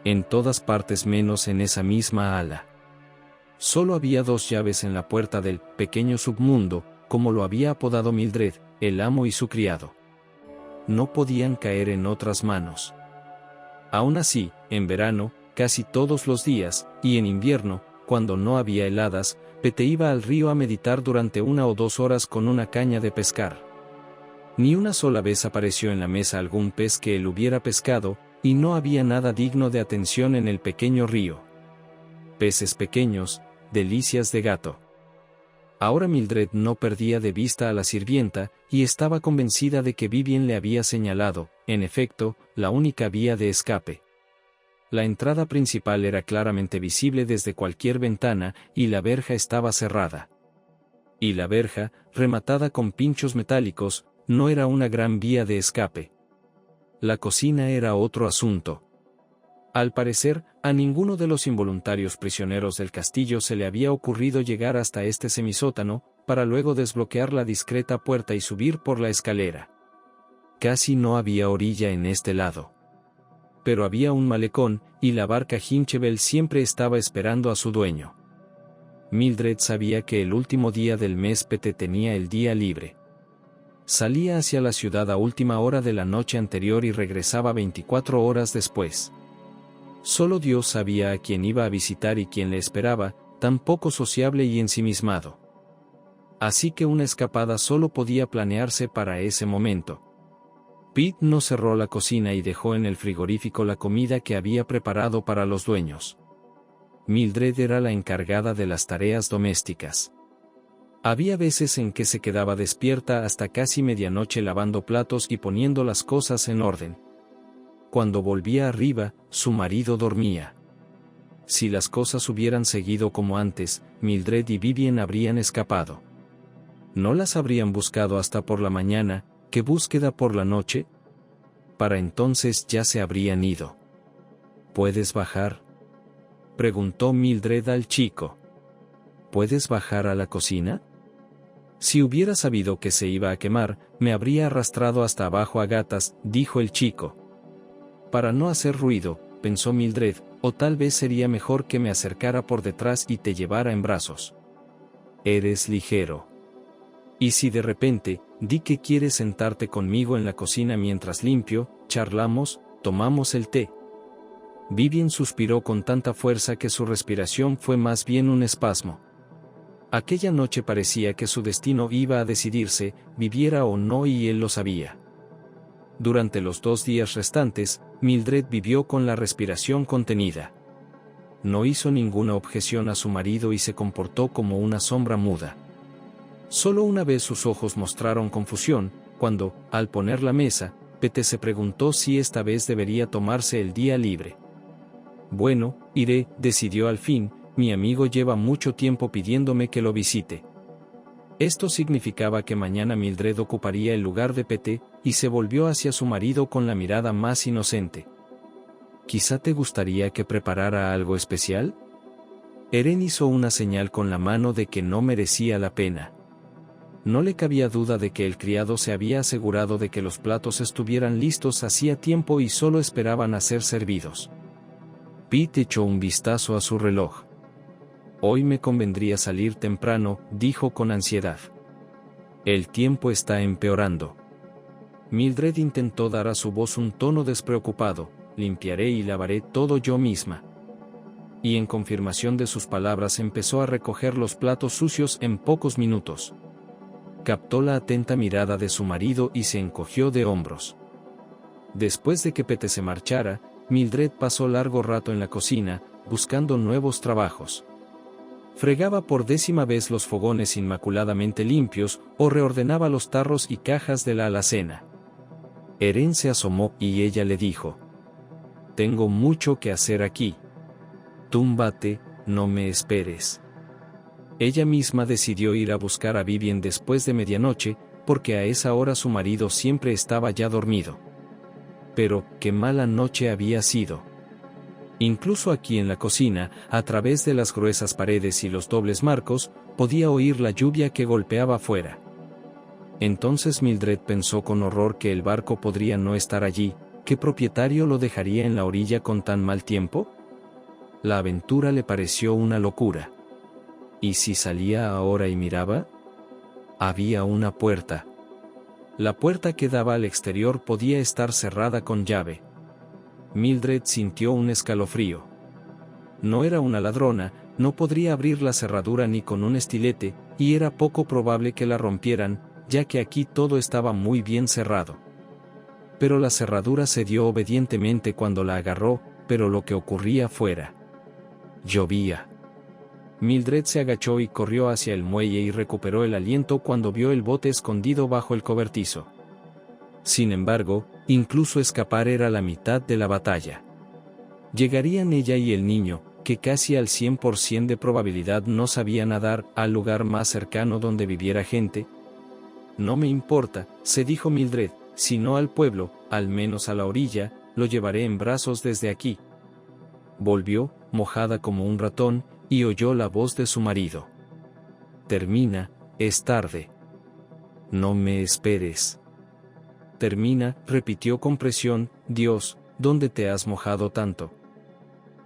En todas partes menos en esa misma ala. Solo había 2 llaves en la puerta del pequeño submundo, como lo había apodado Mildred, el amo y su criado. No podían caer en otras manos. Aún así, en verano, casi todos los días, y en invierno, cuando no había heladas, Pete iba al río a meditar durante 1 o 2 horas con una caña de pescar. Ni una sola vez apareció en la mesa algún pez que él hubiera pescado, y no había nada digno de atención en el pequeño río. Peces pequeños, delicias de gato. Ahora Mildred no perdía de vista a la sirvienta, y estaba convencida de que Vivien le había señalado, en efecto, la única vía de escape. La entrada principal era claramente visible desde cualquier ventana, y la verja estaba cerrada. Y la verja, rematada con pinchos metálicos, no era una gran vía de escape. La cocina era otro asunto. Al parecer, a ninguno de los involuntarios prisioneros del castillo se le había ocurrido llegar hasta este semisótano, para luego desbloquear la discreta puerta y subir por la escalera. Casi no había orilla en este lado. Pero había un malecón, y la barca Hinchebel siempre estaba esperando a su dueño. Mildred sabía que el último día del mes Pete tenía el día libre. Salía hacia la ciudad a última hora de la noche anterior y regresaba 24 horas después. Solo Dios sabía a quién iba a visitar y quién le esperaba, tan poco sociable y ensimismado. Así que una escapada solo podía planearse para ese momento. Pete no cerró la cocina y dejó en el frigorífico la comida que había preparado para los dueños. Mildred era la encargada de las tareas domésticas. Había veces en que se quedaba despierta hasta casi medianoche lavando platos y poniendo las cosas en orden. Cuando volvía arriba, su marido dormía. Si las cosas hubieran seguido como antes, Mildred y Vivien habrían escapado. ¿No las habrían buscado hasta por la mañana? ¿Qué búsqueda por la noche? Para entonces ya se habrían ido. ¿Puedes bajar?, preguntó Mildred al chico. ¿Puedes bajar a la cocina? Si hubiera sabido que se iba a quemar, me habría arrastrado hasta abajo a gatas, dijo el chico. Para no hacer ruido, pensó Mildred, o tal vez sería mejor que me acercara por detrás y te llevara en brazos. Eres ligero. Y si de repente, di que quieres sentarte conmigo en la cocina mientras limpio, charlamos, tomamos el té. Vivien suspiró con tanta fuerza que su respiración fue más bien un espasmo. Aquella noche parecía que su destino iba a decidirse, viviera o no, y él lo sabía. Durante los 2 días restantes, Mildred vivió con la respiración contenida. No hizo ninguna objeción a su marido y se comportó como una sombra muda. Solo una vez sus ojos mostraron confusión, cuando, al poner la mesa, Pete se preguntó si esta vez debería tomarse el día libre. Bueno, iré, decidió al fin, mi amigo lleva mucho tiempo pidiéndome que lo visite. Esto significaba que mañana Mildred ocuparía el lugar de Pete, y se volvió hacia su marido con la mirada más inocente. ¿Quizá te gustaría que preparara algo especial? Eren hizo una señal con la mano de que no merecía la pena. No le cabía duda de que el criado se había asegurado de que los platos estuvieran listos hacía tiempo y solo esperaban a ser servidos. Pete echó un vistazo a su reloj. Hoy me convendría salir temprano, dijo con ansiedad. El tiempo está empeorando. Mildred intentó dar a su voz un tono despreocupado, limpiaré y lavaré todo yo misma. Y en confirmación de sus palabras empezó a recoger los platos sucios en pocos minutos. Captó la atenta mirada de su marido y se encogió de hombros. Después de que Pete se marchara, Mildred pasó largo rato en la cocina, buscando nuevos trabajos. Fregaba por 10ª vez los fogones inmaculadamente limpios, o reordenaba los tarros y cajas de la alacena. Eren se asomó y ella le dijo: tengo mucho que hacer aquí. Túmbate, no me esperes. Ella misma decidió ir a buscar a Vivien después de medianoche, porque a esa hora su marido siempre estaba ya dormido. Pero, qué mala noche había sido. Incluso aquí en la cocina, a través de las gruesas paredes y los dobles marcos, podía oír la lluvia que golpeaba afuera. Entonces Mildred pensó con horror que el barco podría no estar allí. ¿Qué propietario lo dejaría en la orilla con tan mal tiempo? La aventura le pareció una locura. ¿Y si salía ahora y miraba? Había una puerta. La puerta que daba al exterior podía estar cerrada con llave. Mildred sintió un escalofrío. No era una ladrona, no podría abrir la cerradura ni con un estilete, y era poco probable que la rompieran, ya que aquí todo estaba muy bien cerrado. Pero la cerradura cedió obedientemente cuando la agarró, pero lo que ocurría fuera. Llovía. Mildred se agachó y corrió hacia el muelle y recuperó el aliento cuando vio el bote escondido bajo el cobertizo. Sin embargo, incluso escapar era la mitad de la batalla. Llegarían ella y el niño, que casi al 100% de probabilidad no sabía nadar, al lugar más cercano donde viviera gente. No me importa, se dijo Mildred, si no al pueblo, al menos a la orilla, lo llevaré en brazos desde aquí. Volvió, mojada como un ratón, y oyó la voz de su marido. Termina, es tarde. No me esperes. Termina, repitió con presión, Dios, ¿dónde te has mojado tanto?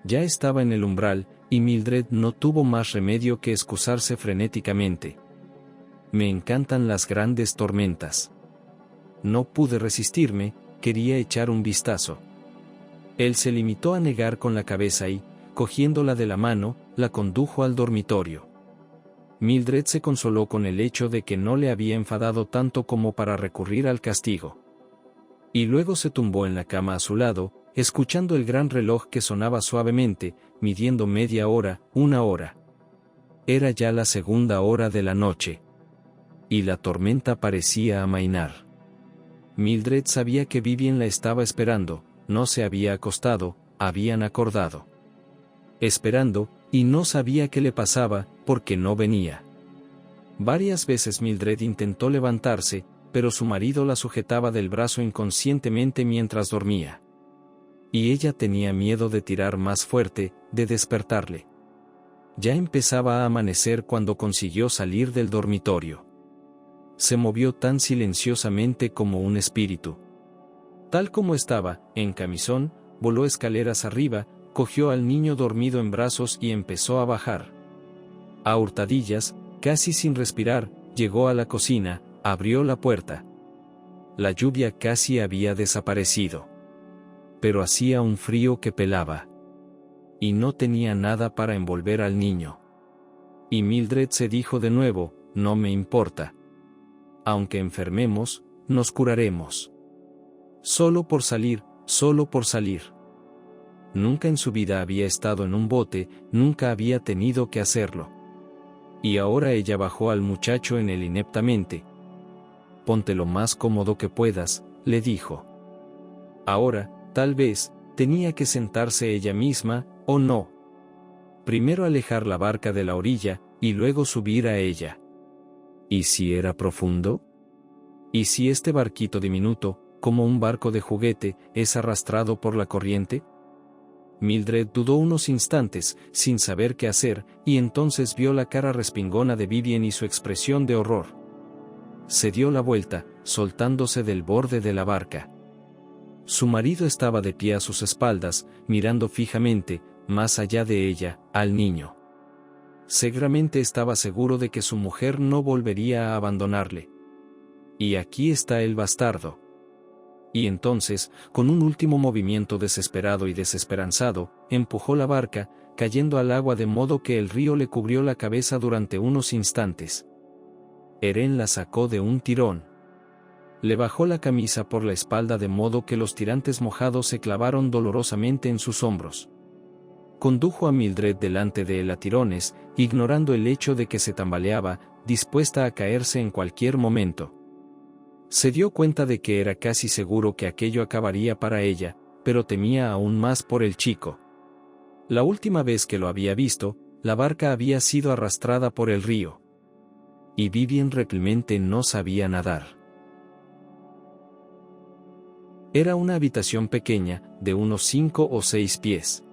Ya estaba en el umbral, y Mildred no tuvo más remedio que excusarse frenéticamente. Me encantan las grandes tormentas. No pude resistirme, quería echar un vistazo. Él se limitó a negar con la cabeza y, cogiéndola de la mano, la condujo al dormitorio. Mildred se consoló con el hecho de que no le había enfadado tanto como para recurrir al castigo. Y luego se tumbó en la cama a su lado, escuchando el gran reloj que sonaba suavemente, midiendo media hora, 1 hora. Era ya la 2ª hora de la noche. Y la tormenta parecía amainar. Mildred sabía que Vivien la estaba esperando, no se había acostado, habían acordado. Esperando, y no sabía qué le pasaba, porque no venía. Varias veces Mildred intentó levantarse, pero su marido la sujetaba del brazo inconscientemente mientras dormía. Y ella tenía miedo de tirar más fuerte, de despertarle. Ya empezaba a amanecer cuando consiguió salir del dormitorio. Se movió tan silenciosamente como un espíritu. Tal como estaba, en camisón, voló escaleras arriba, cogió al niño dormido en brazos y empezó a bajar. A hurtadillas, casi sin respirar, llegó a la cocina, abrió la puerta. La lluvia casi había desaparecido. Pero hacía un frío que pelaba. Y no tenía nada para envolver al niño. Y Mildred se dijo de nuevo, no me importa. Aunque enfermemos, nos curaremos. Solo por salir, solo por salir. Nunca en su vida había estado en un bote, nunca había tenido que hacerlo. Y ahora ella bajó al muchacho en él ineptamente. Ponte lo más cómodo que puedas, le dijo. Ahora, tal vez, tenía que sentarse ella misma, o no. Primero alejar la barca de la orilla, y luego subir a ella. ¿Y si era profundo? ¿Y si este barquito diminuto, como un barco de juguete, es arrastrado por la corriente? Mildred dudó unos instantes, sin saber qué hacer, y entonces vio la cara respingona de Vivien y su expresión de horror. Se dio la vuelta, soltándose del borde de la barca. Su marido estaba de pie a sus espaldas, mirando fijamente, más allá de ella, al niño. Seguramente estaba seguro de que su mujer no volvería a abandonarle. Y aquí está el bastardo. Y entonces, con un último movimiento desesperado y desesperanzado, empujó la barca, cayendo al agua de modo que el río le cubrió la cabeza durante unos instantes. Eren la sacó de un tirón. Le bajó la camisa por la espalda de modo que los tirantes mojados se clavaron dolorosamente en sus hombros. Condujo a Mildred delante de él a tirones, ignorando el hecho de que se tambaleaba, dispuesta a caerse en cualquier momento. Se dio cuenta de que era casi seguro que aquello acabaría para ella, pero temía aún más por el chico. La última vez que lo había visto, la barca había sido arrastrada por el río. Y Vivien realmente no sabía nadar. Era una habitación pequeña, de unos 5 o 6 pies.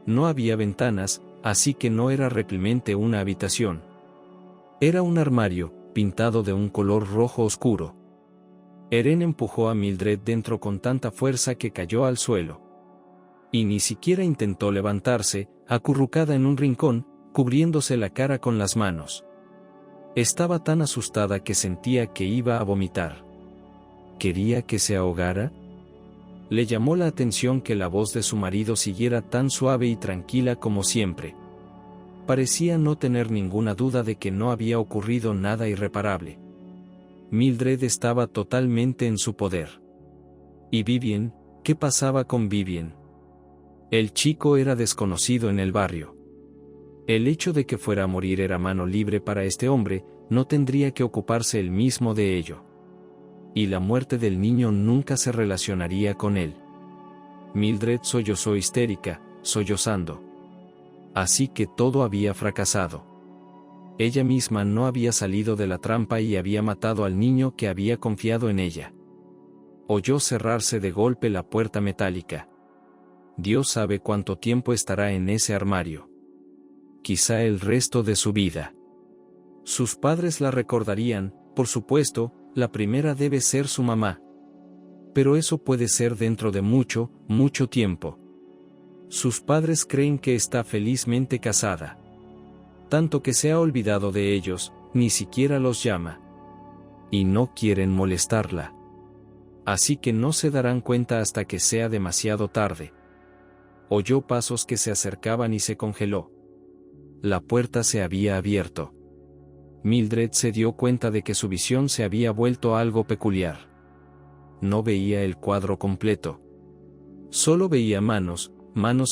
No había ventanas, así que no era realmente una habitación. Era un armario, pintado de un color rojo oscuro. Eren empujó a Mildred dentro con tanta fuerza que cayó al suelo. Y ni siquiera intentó levantarse, acurrucada en un rincón, cubriéndose la cara con las manos. Estaba tan asustada que sentía que iba a vomitar. ¿Quería que se ahogara? Le llamó la atención que la voz de su marido siguiera tan suave y tranquila como siempre. Parecía no tener ninguna duda de que no había ocurrido nada irreparable. Mildred estaba totalmente en su poder. ¿Y Vivien? ¿Qué pasaba con Vivien? El chico era desconocido en el barrio. El hecho de que fuera a morir era mano libre para este hombre, no tendría que ocuparse él mismo de ello. Y la muerte del niño nunca se relacionaría con él. Mildred sollozó histérica, sollozando. Así que todo había fracasado. Ella misma no había salido de la trampa y había matado al niño que había confiado en ella. Oyó cerrarse de golpe la puerta metálica. Dios sabe cuánto tiempo estará en ese armario. Quizá el resto de su vida. Sus padres la recordarían, por supuesto, la primera debe ser su mamá. Pero eso puede ser dentro de mucho, mucho tiempo. Sus padres creen que está felizmente casada. Tanto que se ha olvidado de ellos, ni siquiera los llama. Y no quieren molestarla. Así que no se darán cuenta hasta que sea demasiado tarde. Oyó pasos que se acercaban y se congeló. La puerta se había abierto. Mildred se dio cuenta de que su visión se había vuelto algo peculiar. No veía el cuadro completo. Solo veía manos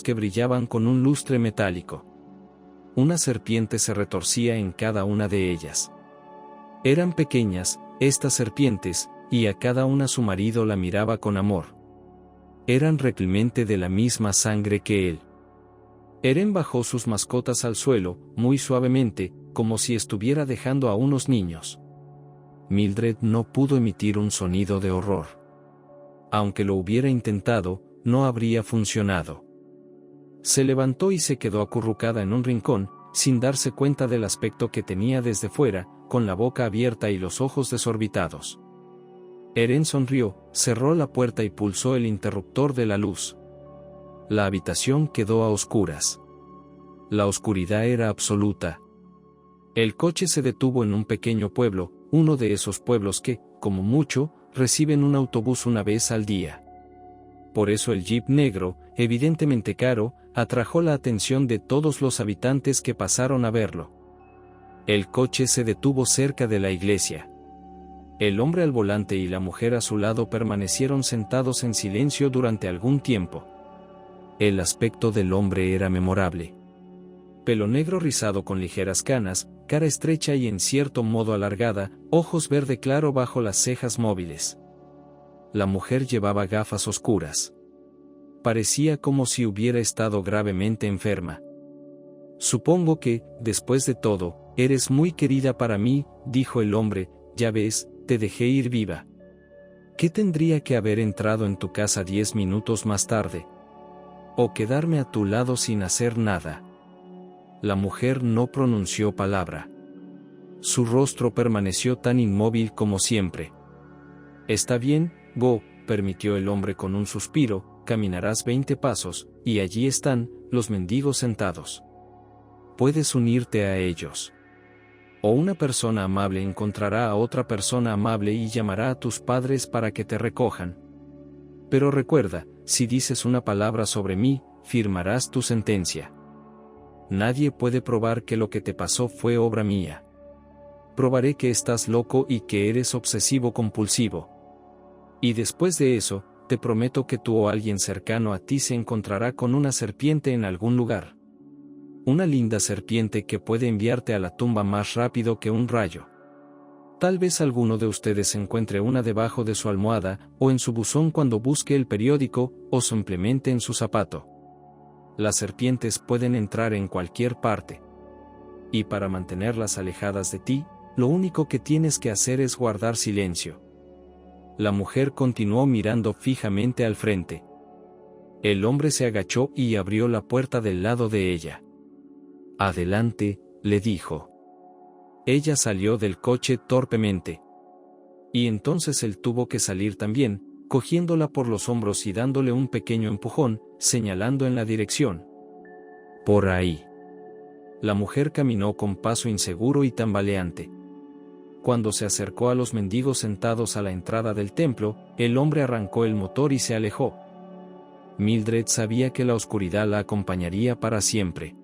que brillaban con un lustre metálico. Una serpiente se retorcía en cada una de ellas. Eran pequeñas, estas serpientes, y a cada una su marido la miraba con amor. Eran realmente de la misma sangre que él. Eren bajó sus mascotas al suelo, muy suavemente, como si estuviera dejando a unos niños. Mildred no pudo emitir un sonido de horror. Aunque lo hubiera intentado, no habría funcionado. Se levantó y se quedó acurrucada en un rincón, sin darse cuenta del aspecto que tenía desde fuera, con la boca abierta y los ojos desorbitados. Eren sonrió, cerró la puerta y pulsó el interruptor de la luz. La habitación quedó a oscuras. La oscuridad era absoluta. El coche se detuvo en un pequeño pueblo, uno de esos pueblos que, como mucho, reciben un autobús una vez al día. Por eso el jeep negro, evidentemente caro, atrajo la atención de todos los habitantes que pasaron a verlo. El coche se detuvo cerca de la iglesia. El hombre al volante y la mujer a su lado permanecieron sentados en silencio durante algún tiempo. El aspecto del hombre era memorable. Pelo negro rizado con ligeras canas, cara estrecha y en cierto modo alargada, ojos verde claro bajo las cejas móviles. La mujer llevaba gafas oscuras. Parecía como si hubiera estado gravemente enferma. Supongo que, después de todo, eres muy querida para mí, dijo el hombre, ya ves, te dejé ir viva. ¿Qué tendría que haber entrado en tu casa 10 minutos más tarde? ¿O quedarme a tu lado sin hacer nada? La mujer no pronunció palabra. Su rostro permaneció tan inmóvil como siempre. Está bien, Go, permitió el hombre con un suspiro, caminarás 20 pasos, y allí están, los mendigos sentados. Puedes unirte a ellos. O una persona amable encontrará a otra persona amable y llamará a tus padres para que te recojan. Pero recuerda, si dices una palabra sobre mí, firmarás tu sentencia. Nadie puede probar que lo que te pasó fue obra mía. Probaré que estás loco y que eres obsesivo-compulsivo. Y después de eso, te prometo que tú o alguien cercano a ti se encontrará con una serpiente en algún lugar. Una linda serpiente que puede enviarte a la tumba más rápido que un rayo. Tal vez alguno de ustedes encuentre una debajo de su almohada, o en su buzón cuando busque el periódico, o simplemente en su zapato. Las serpientes pueden entrar en cualquier parte. Y para mantenerlas alejadas de ti, lo único que tienes que hacer es guardar silencio. La mujer continuó mirando fijamente al frente. El hombre se agachó y abrió la puerta del lado de ella. Adelante, le dijo. Ella salió del coche torpemente. Y entonces él tuvo que salir también, cogiéndola por los hombros y dándole un pequeño empujón, señalando en la dirección. Por ahí. La mujer caminó con paso inseguro y tambaleante. Cuando se acercó a los mendigos sentados a la entrada del templo, el hombre arrancó el motor y se alejó. Mildred sabía que la oscuridad la acompañaría para siempre.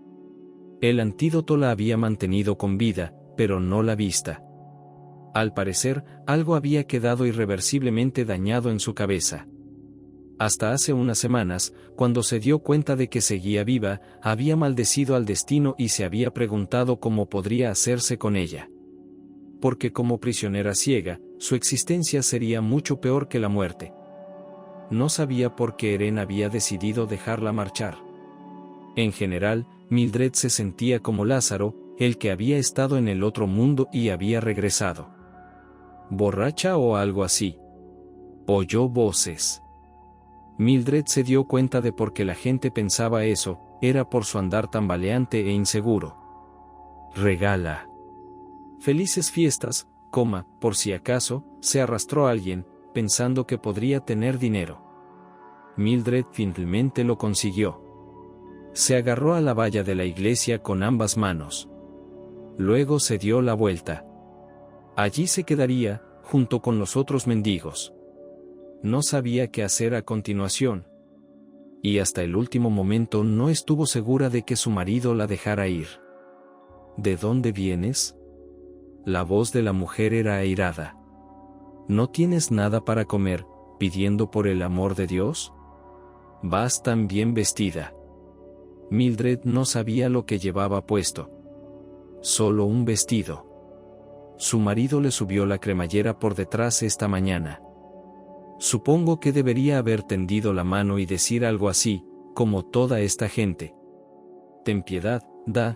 El antídoto la había mantenido con vida, pero no la vista. Al parecer, algo había quedado irreversiblemente dañado en su cabeza. Hasta hace unas semanas, cuando se dio cuenta de que seguía viva, había maldecido al destino y se había preguntado cómo podría hacerse con ella. Porque como prisionera ciega, su existencia sería mucho peor que la muerte. No sabía por qué Eren había decidido dejarla marchar. En general, Mildred se sentía como Lázaro, el que había estado en el otro mundo y había regresado. ¿Borracha o algo así? Oyó voces. Mildred se dio cuenta de por qué la gente pensaba eso, era por su andar tambaleante e inseguro. Regala. Felices fiestas, por si acaso, se arrastró alguien, pensando que podría tener dinero. Mildred finalmente lo consiguió. Se agarró a la valla de la iglesia con ambas manos. Luego se dio la vuelta. Allí se quedaría, junto con los otros mendigos. No sabía qué hacer a continuación. Y hasta el último momento no estuvo segura de que su marido la dejara ir. ¿De dónde vienes? La voz de la mujer era airada. ¿No tienes nada para comer, pidiendo por el amor de Dios? Vas tan bien vestida. Mildred no sabía lo que llevaba puesto. Solo un vestido. Su marido le subió la cremallera por detrás esta mañana. Supongo que debería haber tendido la mano y decir algo así, como toda esta gente. Ten piedad,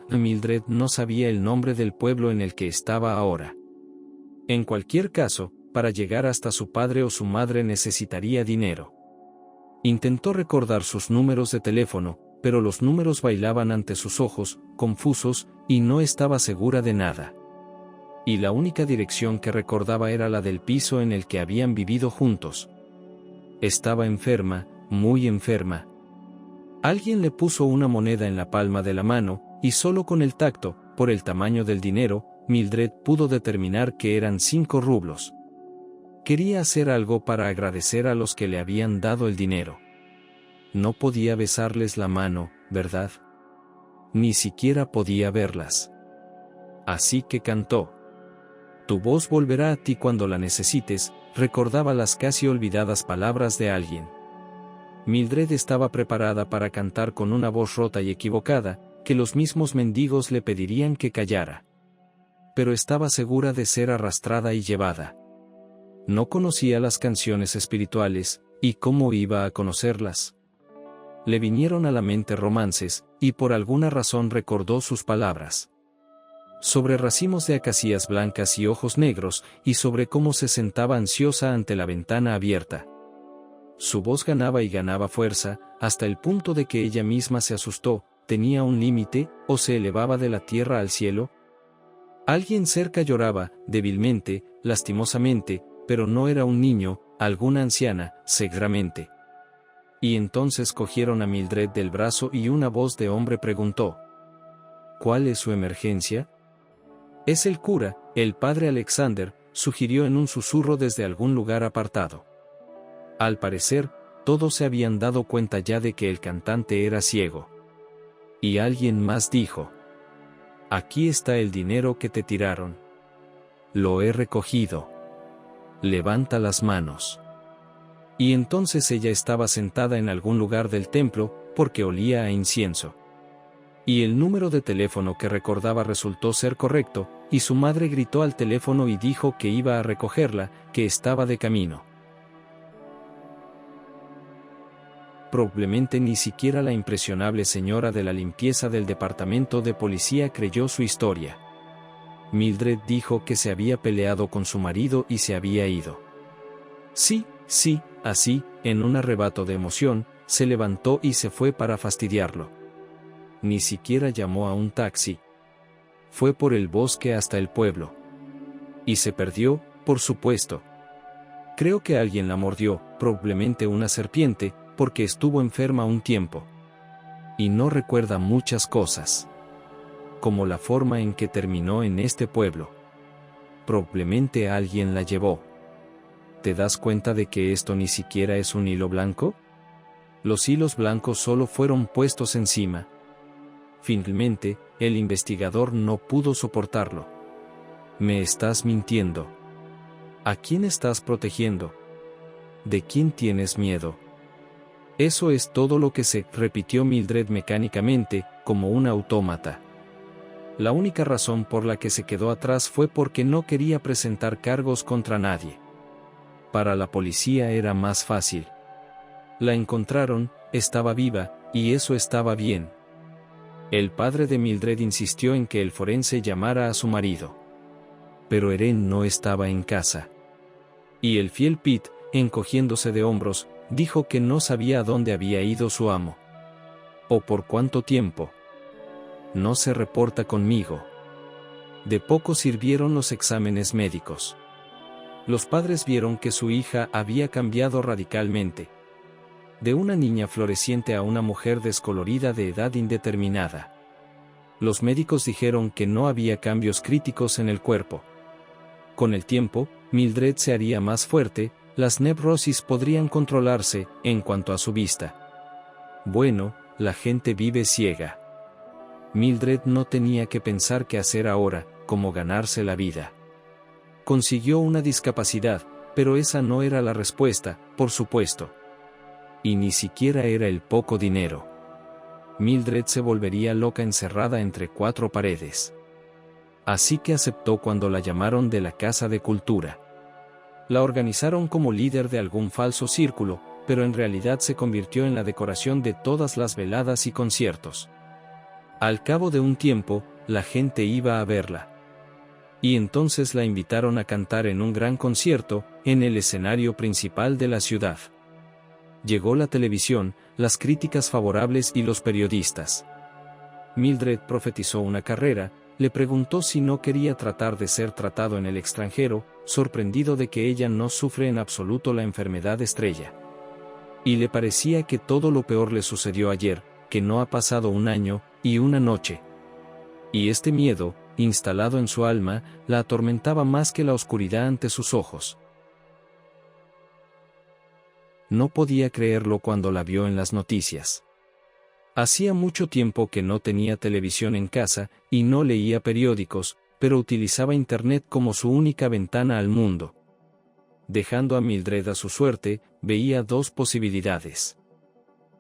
Mildred no sabía el nombre del pueblo en el que estaba ahora. En cualquier caso, para llegar hasta su padre o su madre necesitaría dinero. Intentó recordar sus números de teléfono, pero los números bailaban ante sus ojos, confusos, y no estaba segura de nada. Y la única dirección que recordaba era la del piso en el que habían vivido juntos. Estaba enferma, muy enferma. Alguien le puso una moneda en la palma de la mano, y solo con el tacto, por el tamaño del dinero, Mildred pudo determinar que eran 5 rublos. Quería hacer algo para agradecer a los que le habían dado el dinero. No podía besarles la mano, ¿verdad? Ni siquiera podía verlas. Así que cantó. Tu voz volverá a ti cuando la necesites, recordaba las casi olvidadas palabras de alguien. Mildred estaba preparada para cantar con una voz rota y equivocada, que los mismos mendigos le pedirían que callara. Pero estaba segura de ser arrastrada y llevada. No conocía las canciones espirituales, ¿y cómo iba a conocerlas? Le vinieron a la mente romances, y por alguna razón recordó sus palabras. Sobre racimos de acacias blancas y ojos negros, y sobre cómo se sentaba ansiosa ante la ventana abierta. Su voz ganaba y ganaba fuerza, hasta el punto de que ella misma se asustó. ¿Tenía un límite, o se elevaba de la tierra al cielo? Alguien cerca lloraba, débilmente, lastimosamente, pero no era un niño, alguna anciana, seguramente. Y entonces cogieron a Mildred del brazo y una voz de hombre preguntó: ¿cuál es su emergencia? Es el cura, el padre Alexander, sugirió en un susurro desde algún lugar apartado. Al parecer, todos se habían dado cuenta ya de que el cantante era ciego. Y alguien más dijo: aquí está el dinero que te tiraron. Lo he recogido. Levanta las manos. Y entonces ella estaba sentada en algún lugar del templo, porque olía a incienso. Y el número de teléfono que recordaba resultó ser correcto, y su madre gritó al teléfono y dijo que iba a recogerla, que estaba de camino. Probablemente ni siquiera la impresionable señora de la limpieza del departamento de policía creyó su historia. Mildred dijo que se había peleado con su marido y se había ido. Sí, así, en un arrebato de emoción, se levantó y se fue para fastidiarlo. Ni siquiera llamó a un taxi. Fue por el bosque hasta el pueblo. Y se perdió, por supuesto. Creo que alguien la mordió, probablemente una serpiente, porque estuvo enferma un tiempo. Y no recuerda muchas cosas. Como la forma en que terminó en este pueblo. Probablemente alguien la llevó. ¿Te das cuenta de que esto ni siquiera es un hilo blanco? Los hilos blancos solo fueron puestos encima. Finalmente, el investigador no pudo soportarlo. Me estás mintiendo. ¿A quién estás protegiendo? ¿De quién tienes miedo? Eso es todo lo que sé, repitió Mildred mecánicamente, como un autómata. La única razón por la que se quedó atrás fue porque no quería presentar cargos contra nadie. Para la policía era más fácil. La encontraron, estaba viva, y eso estaba bien. El padre de Mildred insistió en que el forense llamara a su marido. Pero Eren no estaba en casa. Y el fiel Pete, encogiéndose de hombros, dijo que no sabía a dónde había ido su amo. ¿O por cuánto tiempo? No se reporta conmigo. De poco sirvieron los exámenes médicos. Los padres vieron que su hija había cambiado radicalmente. De una niña floreciente a una mujer descolorida de edad indeterminada. Los médicos dijeron que no había cambios críticos en el cuerpo. Con el tiempo, Mildred se haría más fuerte, las nebrosis podrían controlarse, en cuanto a su vista. Bueno, la gente vive ciega. Mildred no tenía que pensar qué hacer ahora, cómo ganarse la vida. Consiguió una discapacidad, pero esa no era la respuesta, por supuesto. Y ni siquiera era el poco dinero. Mildred se volvería loca encerrada entre cuatro paredes. Así que aceptó cuando la llamaron de la Casa de Cultura. La organizaron como líder de algún falso círculo, pero en realidad se convirtió en la decoración de todas las veladas y conciertos. Al cabo de un tiempo, la gente iba a verla. Y entonces la invitaron a cantar en un gran concierto, en el escenario principal de la ciudad. Llegó la televisión, las críticas favorables y los periodistas. Mildred profetizó una carrera, le preguntó si no quería tratar de ser tratado en el extranjero, sorprendido de que ella no sufre en absoluto la enfermedad estrella. Y le parecía que todo lo peor le sucedió ayer, que no ha pasado un año y una noche. Y este miedo, instalado en su alma, la atormentaba más que la oscuridad ante sus ojos. No podía creerlo cuando la vio en las noticias. Hacía mucho tiempo que no tenía televisión en casa, y no leía periódicos, pero utilizaba Internet como su única ventana al mundo. Dejando a Mildred a su suerte, veía dos posibilidades.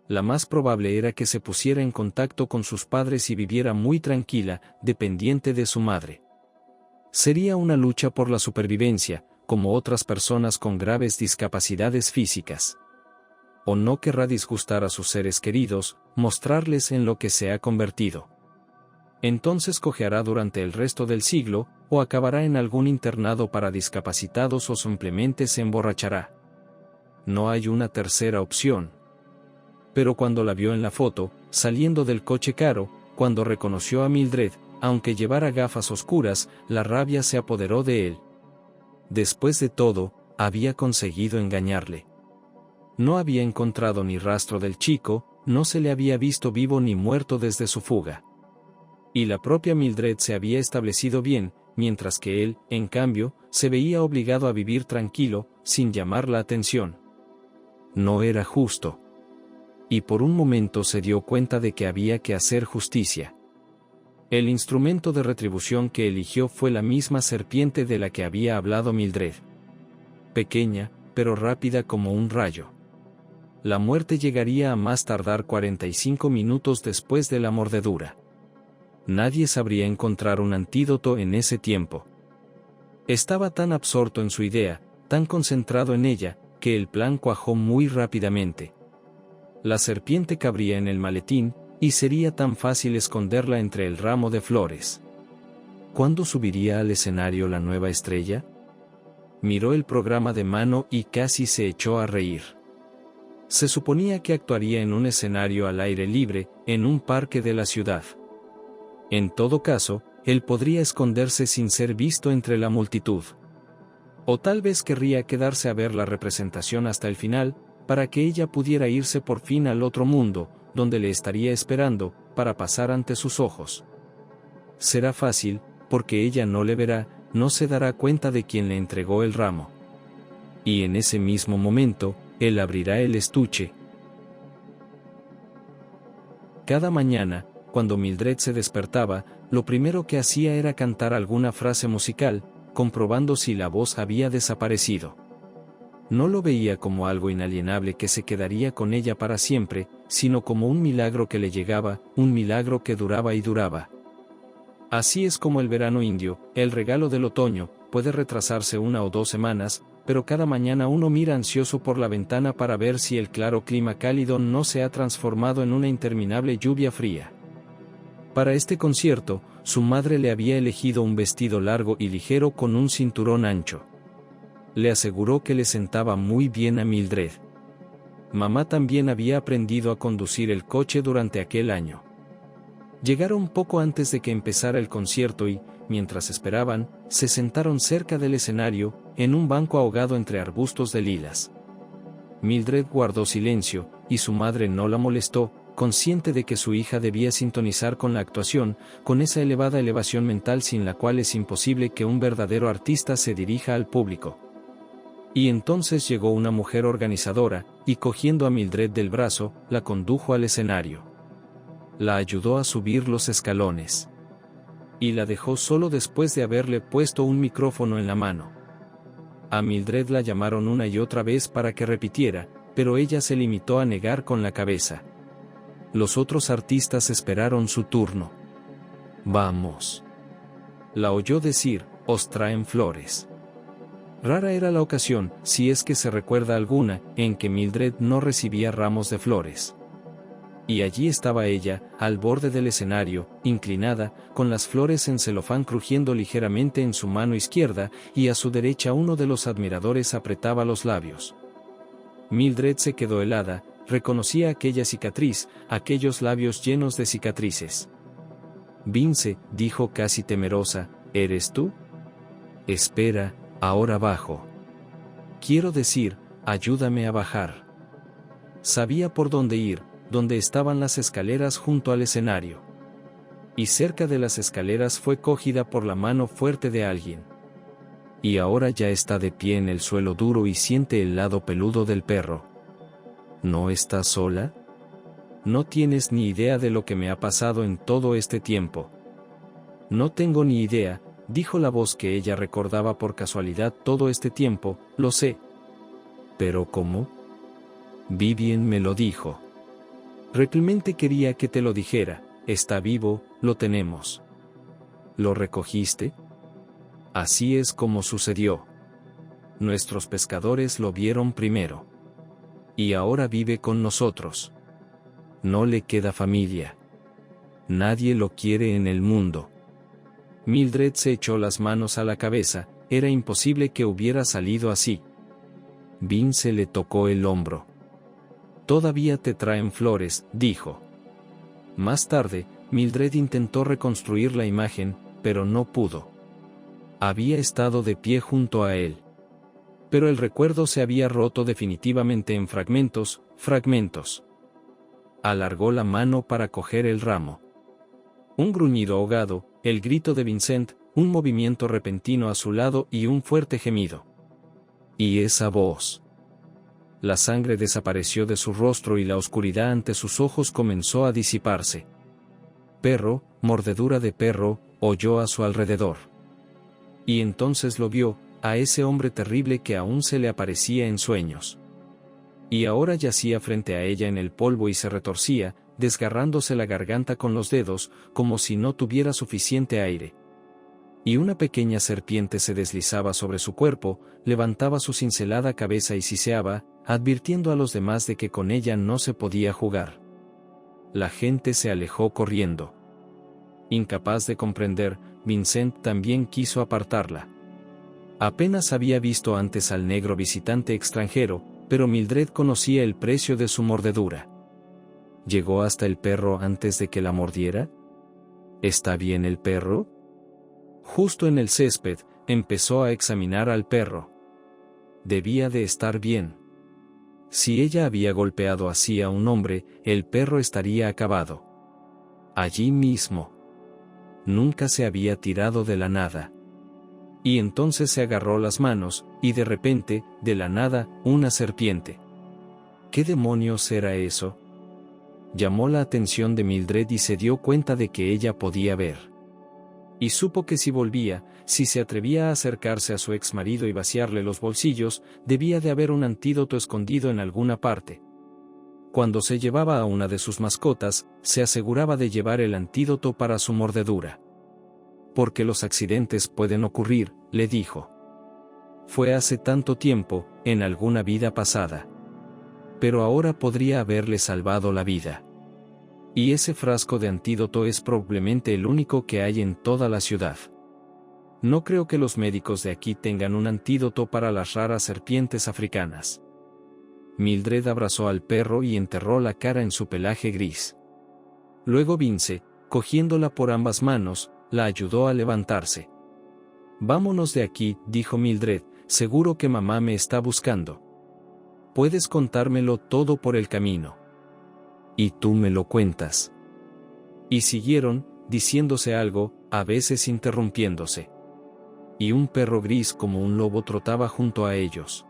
La más probable era que se pusiera en contacto con sus padres y viviera muy tranquila, dependiente de su madre. Sería una lucha por la supervivencia, como otras personas con graves discapacidades físicas. O no querrá disgustar a sus seres queridos, mostrarles en lo que se ha convertido. Entonces cojeará durante el resto del siglo, o acabará en algún internado para discapacitados o simplemente se emborrachará. No hay una tercera opción. Pero cuando la vio en la foto, saliendo del coche caro, cuando reconoció a Mildred, aunque llevara gafas oscuras, la rabia se apoderó de él. Después de todo, había conseguido engañarle. No había encontrado ni rastro del chico, no se le había visto vivo ni muerto desde su fuga. Y la propia Mildred se había establecido bien, mientras que él, en cambio, se veía obligado a vivir tranquilo, sin llamar la atención. No era justo. Y por un momento se dio cuenta de que había que hacer justicia. El instrumento de retribución que eligió fue la misma serpiente de la que había hablado Mildred. Pequeña, pero rápida como un rayo. La muerte llegaría a más tardar 45 minutos después de la mordedura. Nadie sabría encontrar un antídoto en ese tiempo. Estaba tan absorto en su idea, tan concentrado en ella, que el plan cuajó muy rápidamente. La serpiente cabría en el maletín, y sería tan fácil esconderla entre el ramo de flores. ¿Cuándo subiría al escenario la nueva estrella? Miró el programa de mano y casi se echó a reír. Se suponía que actuaría en un escenario al aire libre, en un parque de la ciudad. En todo caso, él podría esconderse sin ser visto entre la multitud. O tal vez querría quedarse a ver la representación hasta el final, para que ella pudiera irse por fin al otro mundo, donde le estaría esperando, para pasar ante sus ojos. Será fácil, porque ella no le verá, no se dará cuenta de quién le entregó el ramo. Y en ese mismo momento, él abrirá el estuche. Cada mañana, cuando Mildred se despertaba, lo primero que hacía era cantar alguna frase musical, comprobando si la voz había desaparecido. No lo veía como algo inalienable que se quedaría con ella para siempre, sino como un milagro que le llegaba, un milagro que duraba y duraba. Así es como el verano indio, el regalo del otoño, puede retrasarse 1 o 2 semanas, pero cada mañana uno mira ansioso por la ventana para ver si el claro clima cálido no se ha transformado en una interminable lluvia fría. Para este concierto, su madre le había elegido un vestido largo y ligero con un cinturón ancho. Le aseguró que le sentaba muy bien a Mildred. Mamá también había aprendido a conducir el coche durante aquel año. Llegaron poco antes de que empezara el concierto y, mientras esperaban, se sentaron cerca del escenario, en un banco ahogado entre arbustos de lilas. Mildred guardó silencio, y su madre no la molestó, consciente de que su hija debía sintonizar con la actuación, con esa elevada elevación mental sin la cual es imposible que un verdadero artista se dirija al público. Y entonces llegó una mujer organizadora, y cogiendo a Mildred del brazo, la condujo al escenario. La ayudó a subir los escalones. Y la dejó solo después de haberle puesto un micrófono en la mano. A Mildred la llamaron una y otra vez para que repitiera, pero ella se limitó a negar con la cabeza. Los otros artistas esperaron su turno. «Vamos», la oyó decir, «os traen flores». Rara era la ocasión, si es que se recuerda alguna, en que Mildred no recibía ramos de flores. Y allí estaba ella, al borde del escenario, inclinada, con las flores en celofán crujiendo ligeramente en su mano izquierda, y a su derecha uno de los admiradores apretaba los labios. Mildred se quedó helada, reconocía aquella cicatriz, aquellos labios llenos de cicatrices. «Vince», dijo casi temerosa, «¿eres tú? Espera, ahora bajo. Quiero decir, ayúdame a bajar». Sabía por dónde ir, donde estaban las escaleras junto al escenario. Y cerca de las escaleras fue cogida por la mano fuerte de alguien. Y ahora ya está de pie en el suelo duro y siente el lado peludo del perro. ¿No estás sola? No tienes ni idea de lo que me ha pasado en todo este tiempo. No tengo ni idea, dijo la voz que ella recordaba por casualidad todo este tiempo, lo sé. ¿Pero cómo? Vivien me lo dijo. Realmente quería que te lo dijera, está vivo, lo tenemos. ¿Lo recogiste? Así es como sucedió. Nuestros pescadores lo vieron primero. Y ahora vive con nosotros. No le queda familia. Nadie lo quiere en el mundo. Mildred se echó las manos a la cabeza, era imposible que hubiera salido así. Vince le tocó el hombro. «Todavía te traen flores», dijo. Más tarde, Mildred intentó reconstruir la imagen, pero no pudo. Había estado de pie junto a él. Pero el recuerdo se había roto definitivamente en fragmentos. Alargó la mano para coger el ramo. Un gruñido ahogado, el grito de Vincent, un movimiento repentino a su lado y un fuerte gemido. Y esa voz. La sangre desapareció de su rostro y la oscuridad ante sus ojos comenzó a disiparse. «Perro, mordedura de perro», oyó a su alrededor. Y entonces lo vio, a ese hombre terrible que aún se le aparecía en sueños. Y ahora yacía frente a ella en el polvo y se retorcía, desgarrándose la garganta con los dedos, como si no tuviera suficiente aire. Y una pequeña serpiente se deslizaba sobre su cuerpo, levantaba su cincelada cabeza y siseaba, advirtiendo a los demás de que con ella no se podía jugar. La gente se alejó corriendo. Incapaz de comprender, Vincent también quiso apartarla. Apenas había visto antes al negro visitante extranjero, pero Mildred conocía el precio de su mordedura. ¿Llegó hasta el perro antes de que la mordiera? ¿Está bien el perro? Justo en el césped, empezó a examinar al perro. Debía de estar bien. Si ella había golpeado así a un hombre, el perro estaría acabado. Allí mismo. Nunca se había tirado de la nada. Y entonces se agarró las manos, y de repente, de la nada, una serpiente. ¿Qué demonios era eso? Llamó la atención de Mildred y se dio cuenta de que ella podía ver. Y supo que si volvía, si se atrevía a acercarse a su ex marido y vaciarle los bolsillos, debía de haber un antídoto escondido en alguna parte. Cuando se llevaba a una de sus mascotas, se aseguraba de llevar el antídoto para su mordedura. Porque los accidentes pueden ocurrir, le dijo. Fue hace tanto tiempo, en alguna vida pasada. Pero ahora podría haberle salvado la vida. Y ese frasco de antídoto es probablemente el único que hay en toda la ciudad. No creo que los médicos de aquí tengan un antídoto para las raras serpientes africanas. Mildred abrazó al perro y enterró la cara en su pelaje gris. Luego Vince, cogiéndola por ambas manos, la ayudó a levantarse. Vámonos de aquí, dijo Mildred, seguro que mamá me está buscando. Puedes contármelo todo por el camino. Y tú me lo cuentas. Y siguieron, diciéndose algo, a veces interrumpiéndose. Y un perro gris como un lobo trotaba junto a ellos.